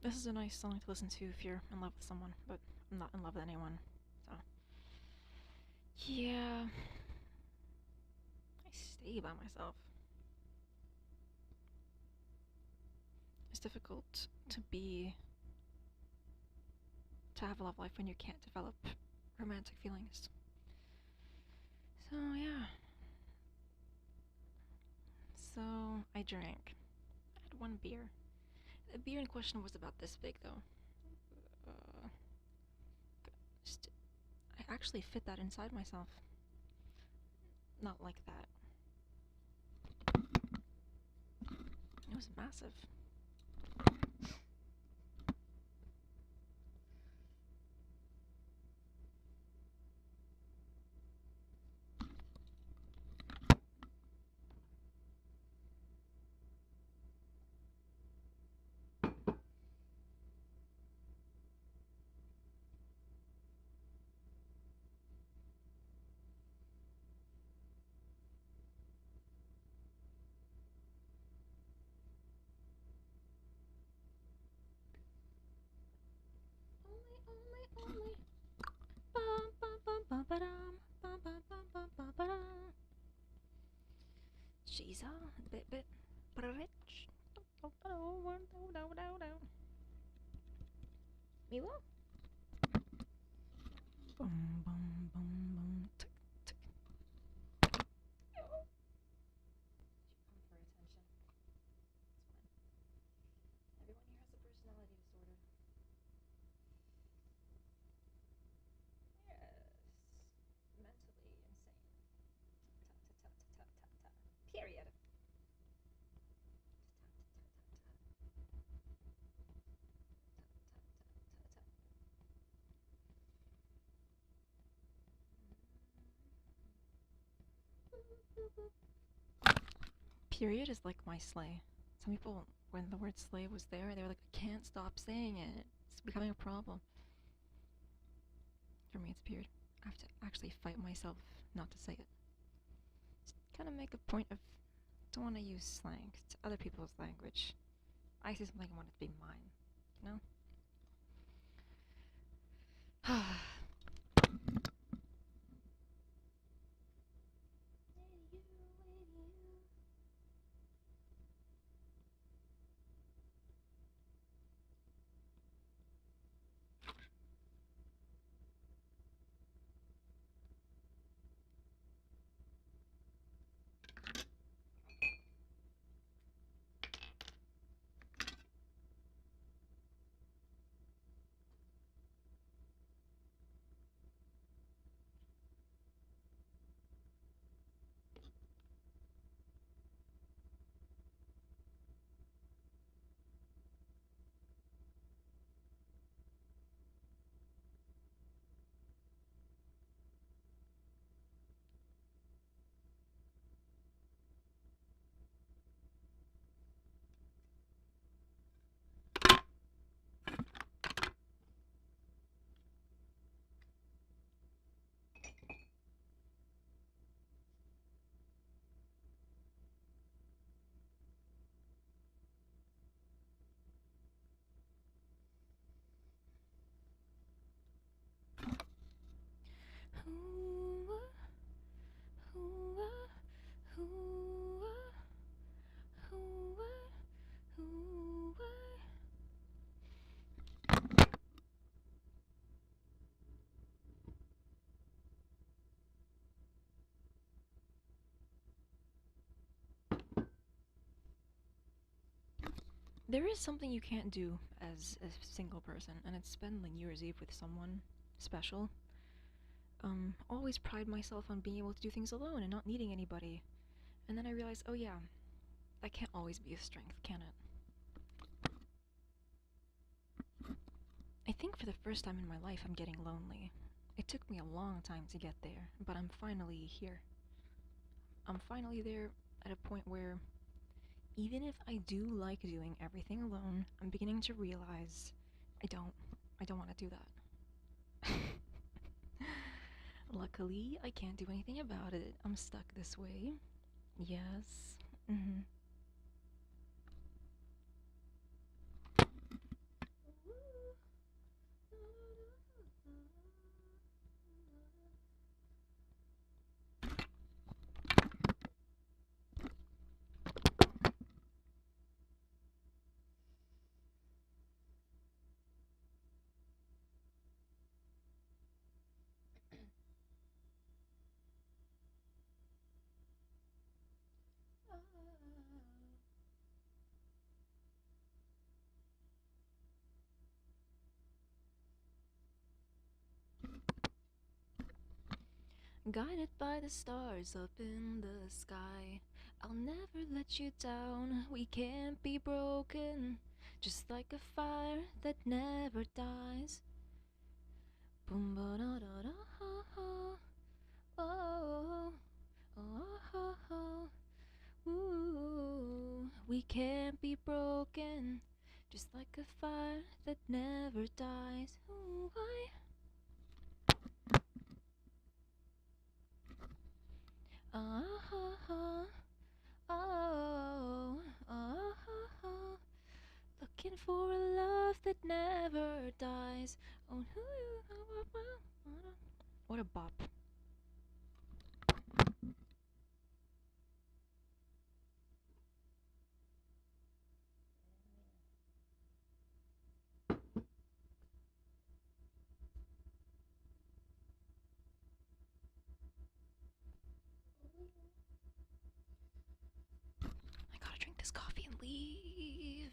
This is a nice song to listen to if you're in love with someone, but I'm not in love with anyone, so. Yeah. I stay by myself. It's difficult to have a love life when you can't develop romantic feelings. So, yeah. So, I drank. I had one beer. The beer in question was about this big, though. Uh, just, I actually fit that inside myself. Not like that. It was massive. Only. Bum, bum, bum, bum, ba-dum. Bum, bum, bum, bum, bum, ba-dum. She's a bit rich. Me what? Bum, bum, bum, bum. Tick, tick. Yo. Come for attention. It's fine. Everyone here has a personality disorder. Yes. Mentally insane. Ta ta ta ta ta ta ta. Period. Period is like my sleigh. Some people, when the word sleigh was there, they were like, I can't stop saying it. It's becoming a problem. For me, it's period. I have to actually fight myself not to say it. Just kind of make a point of don't want to use slang. It's other people's language. I say something I want it to be mine. You know? There is something you can't do as a single person, and it's spend New Year's Eve with someone special. Always pride myself on being able to do things alone and not needing anybody. And then I realized, oh yeah, that can't always be a strength, can it? I think for the first time in my life, I'm getting lonely. It took me a long time to get there, but I'm finally here. I'm finally there at a point where even if I do like doing everything alone, I'm beginning to realize I don't. I don't want to do that. Luckily, I can't do anything about it. I'm stuck this way. Yes. Mm-hmm. Guided by the stars up in the sky, I'll never let you down. We can't be broken, just like a fire that never dies. Boom ba da da da ha ha. Oh, oh, oh, oh. Ooh, we can't be broken, just like a fire that never dies. Ooh, ah, oh, oh, oh. Looking for a love that never dies. Oh, what a bop. I gotta drink this coffee and leave.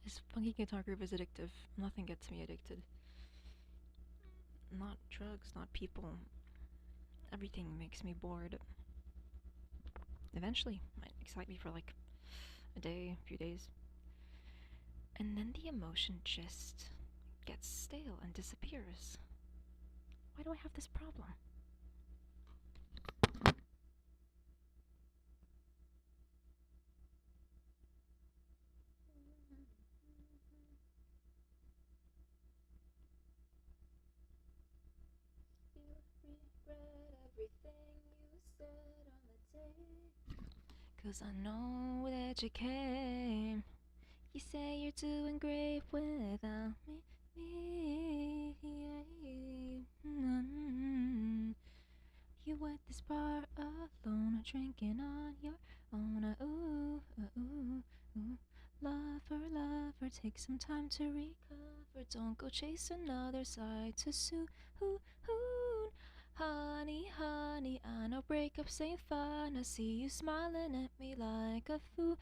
This funky guitar groove is addictive. Nothing gets me addicted. Not drugs, not people. Everything makes me bored. Eventually, might excite me for like a day, a few days. And then the emotion just gets stale and disappears. Why do I have this problem? You regret everything you said on the day. 'Cause I know that you came. You say you're doing great without me. You at this bar alone, drinking on your own. Ooh, ooh, ooh. Lover, lover, take some time to recover. Don't go chase another side to soon. Honey, honey, I know breakups ain't fun. I see you smiling at me like a fool.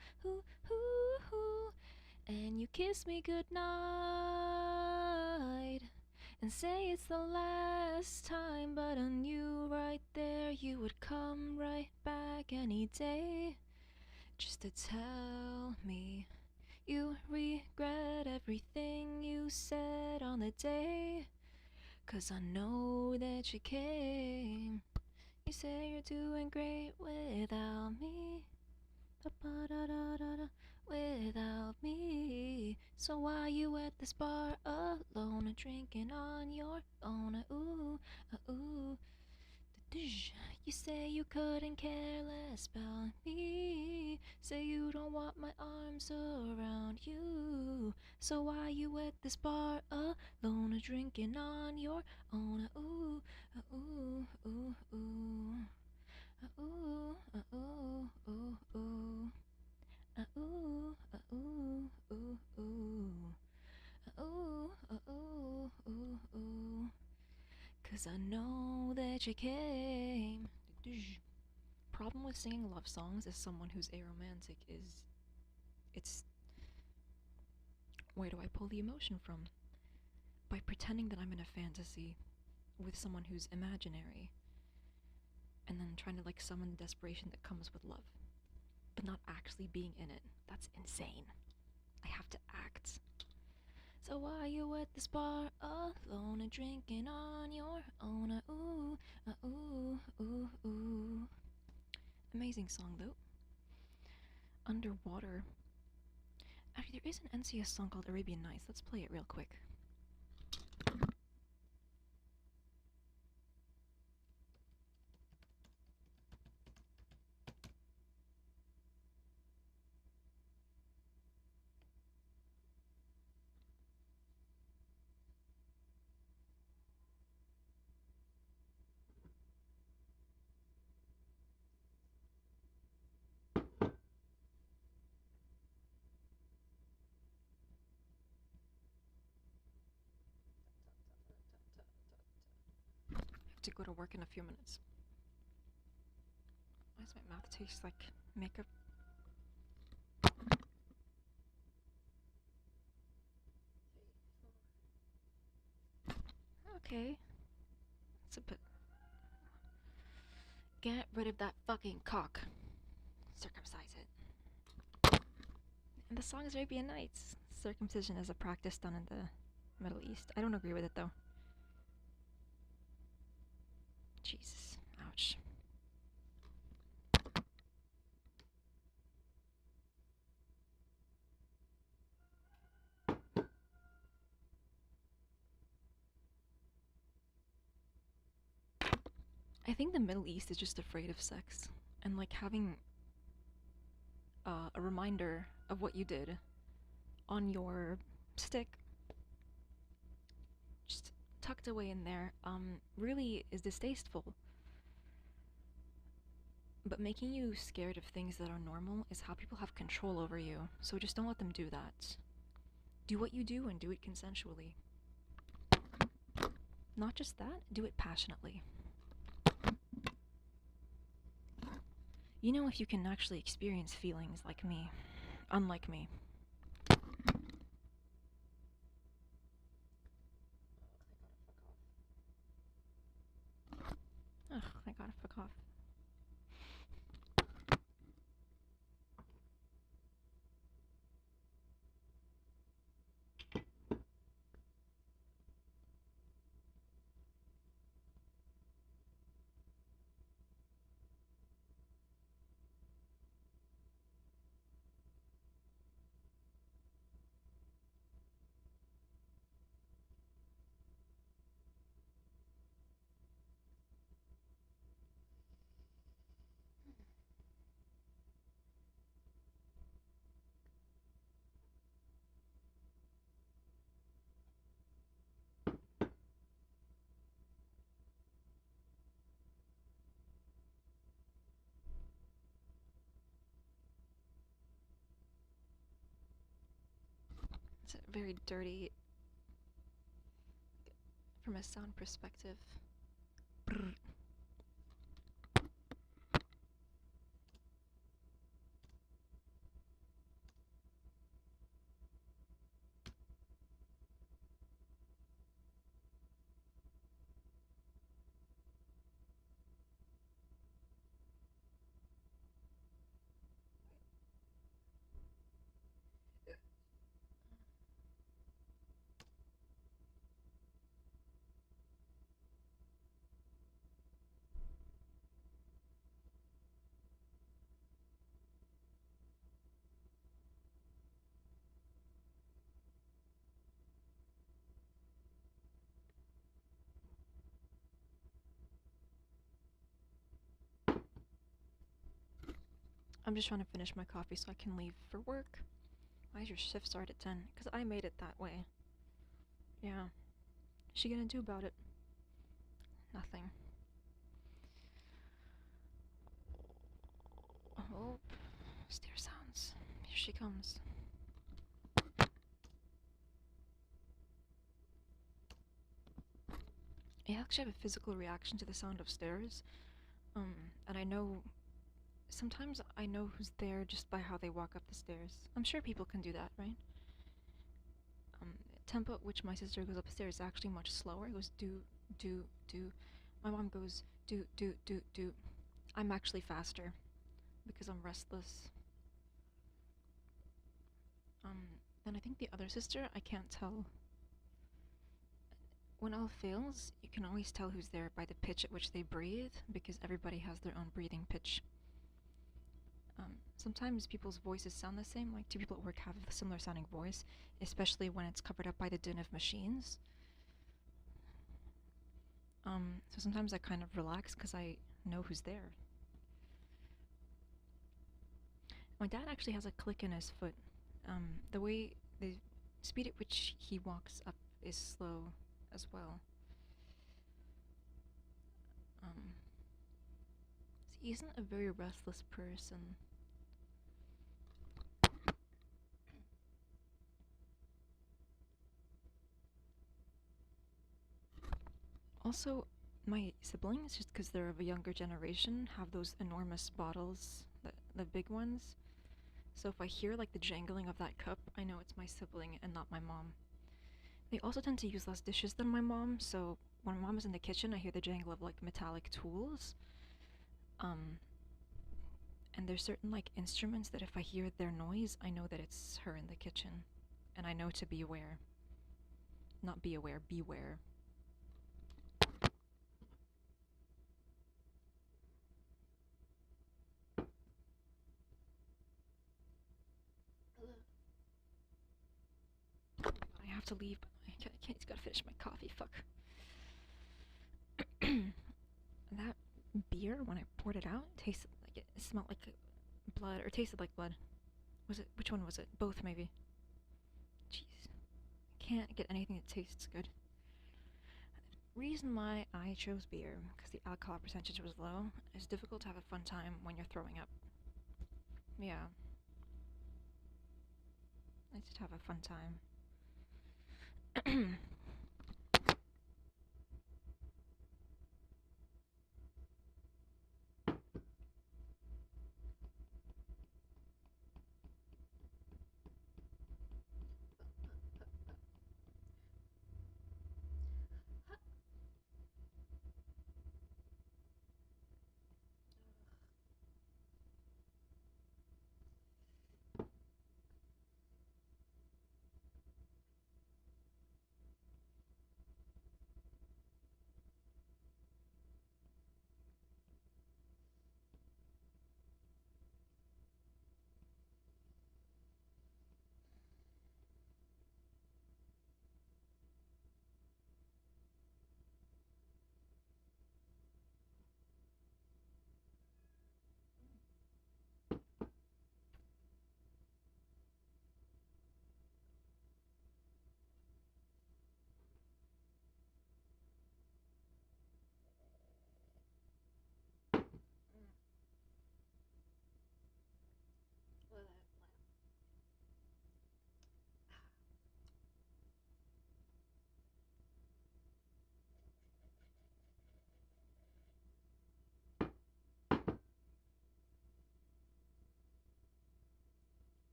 And you kiss me goodnight and say it's the last time, but I knew right there you would come right back any day just to tell me you regret everything you said on the day. 'Cause I know that you came. You say you're doing great without me. Without me. So why you at this bar alone, drinking on your own? Ooh, ooh. You say you couldn't care less about me. Say you don't want my arms around you. So why you at this bar alone, drinking on your own? Ooh, ooh, ooh, ooh. Ooh, ooh, ooh, ooh. Ooh, ooh, ooh, ooh. Ooh, ooh, ooh, ooh. 'Cause I know that you came. Problem with singing love songs as someone who's aromantic is it's where do I pull the emotion from? By pretending that I'm in a fantasy with someone who's imaginary and then trying to like summon the desperation that comes with love, but not actually being in it. That's insane. I have to act. So why you at this bar alone and drinking on your own? Ooh, ooh, ooh, ooh. Amazing song though. Underwater. Actually, there is an NCS song called Arabian Nights. Let's play it real quick. I have to go to work in a few minutes. Why does my mouth taste like makeup? Okay. It's a bit. Get rid of that fucking cock. Circumcise it. And the song is Arabian Nights. Circumcision is a practice done in the Middle East. I don't agree with it though. Jesus. Ouch. I think the Middle East is just afraid of sex. And like having a reminder of what you did on your stick, just tucked away in there, really is distasteful. But making you scared of things that are normal is how people have control over you. So just don't let them do that. Do what you do and do it consensually. Not just that, do it passionately. You know, if you can actually experience feelings like me, unlike me. Ugh, I gotta fuck off. It's very dirty from a sound perspective. Brr. I'm just trying to finish my coffee so I can leave for work. Why does your shift start at 10? Because I made it that way. Yeah. What's she gonna do about it? Nothing. Oh, stair sounds. Here she comes. I actually have a physical reaction to the sound of stairs. And I know. Sometimes I know who's there just by how they walk up the stairs. I'm sure people can do that, right? Tempo at which my sister goes upstairs is actually much slower. It goes do, do, do. My mom goes do, do, do, do. I'm actually faster because I'm restless. Then I think the other sister, I can't tell. When all fails, you can always tell who's there by the pitch at which they breathe because everybody has their own breathing pitch. Sometimes people's voices sound the same, like two people at work have a similar sounding voice, especially when it's covered up by the din of machines. So sometimes I kind of relax because I know who's there. My dad actually has a click in his foot. The speed at which he walks up is slow as well. He isn't a very restless person. Also, my siblings, just because they're of a younger generation, have those enormous bottles, the big ones. So if I hear like the jangling of that cup, I know it's my sibling and not my mom. They also tend to use less dishes than my mom, so when my mom is in the kitchen, I hear the jangle of like metallic tools. And there's certain like instruments that if I hear their noise, I know that it's her in the kitchen, and I know to be aware. Not be aware, beware. I have to leave. I can't. It's gotta finish my coffee. Fuck. That beer, when I poured it out, tasted like it smelled like blood, or tasted like blood. Was it? Which one was it? Both, maybe. Jeez. I can't get anything that tastes good. Reason why I chose beer, because the alcohol percentage was low. It's difficult to have a fun time when you're throwing up. Yeah. I just have a fun time.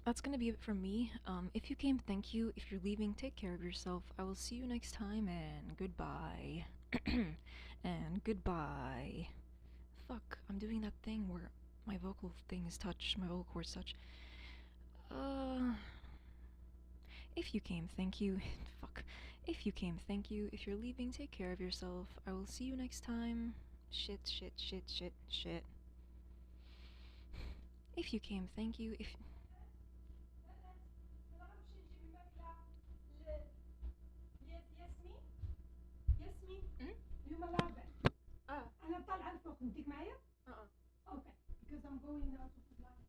That's gonna be it from me. If you came, thank you. If you're leaving, take care of yourself. I will see you next time, and goodbye. And goodbye. Fuck, I'm doing that thing where my vocal things touch, my vocal cords touch. Uh, if you came, thank you. Fuck. If you came, thank you. If you're leaving, take care of yourself. I will see you next time. Shit, shit, shit, shit, shit. If you came, thank you. If ياسمين ياسمين Hmm? اليوم الأربعاء Ah, أنا طالعة الفوق نديك معايا أوكي because I'm going out of the line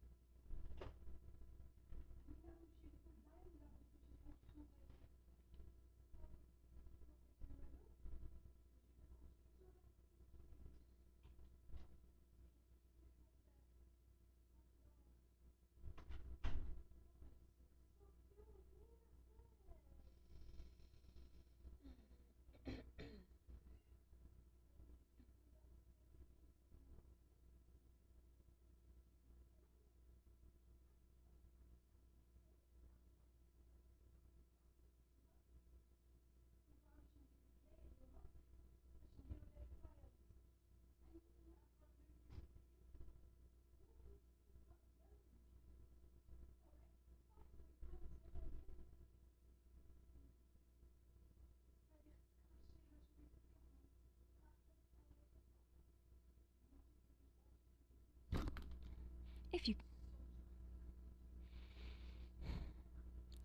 if you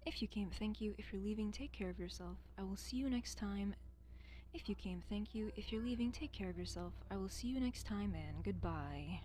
if you came, thank you. If you're leaving, take care of yourself. I will see you next time. If you came, thank you. If you're leaving, take care of yourself. I will see you next time and goodbye.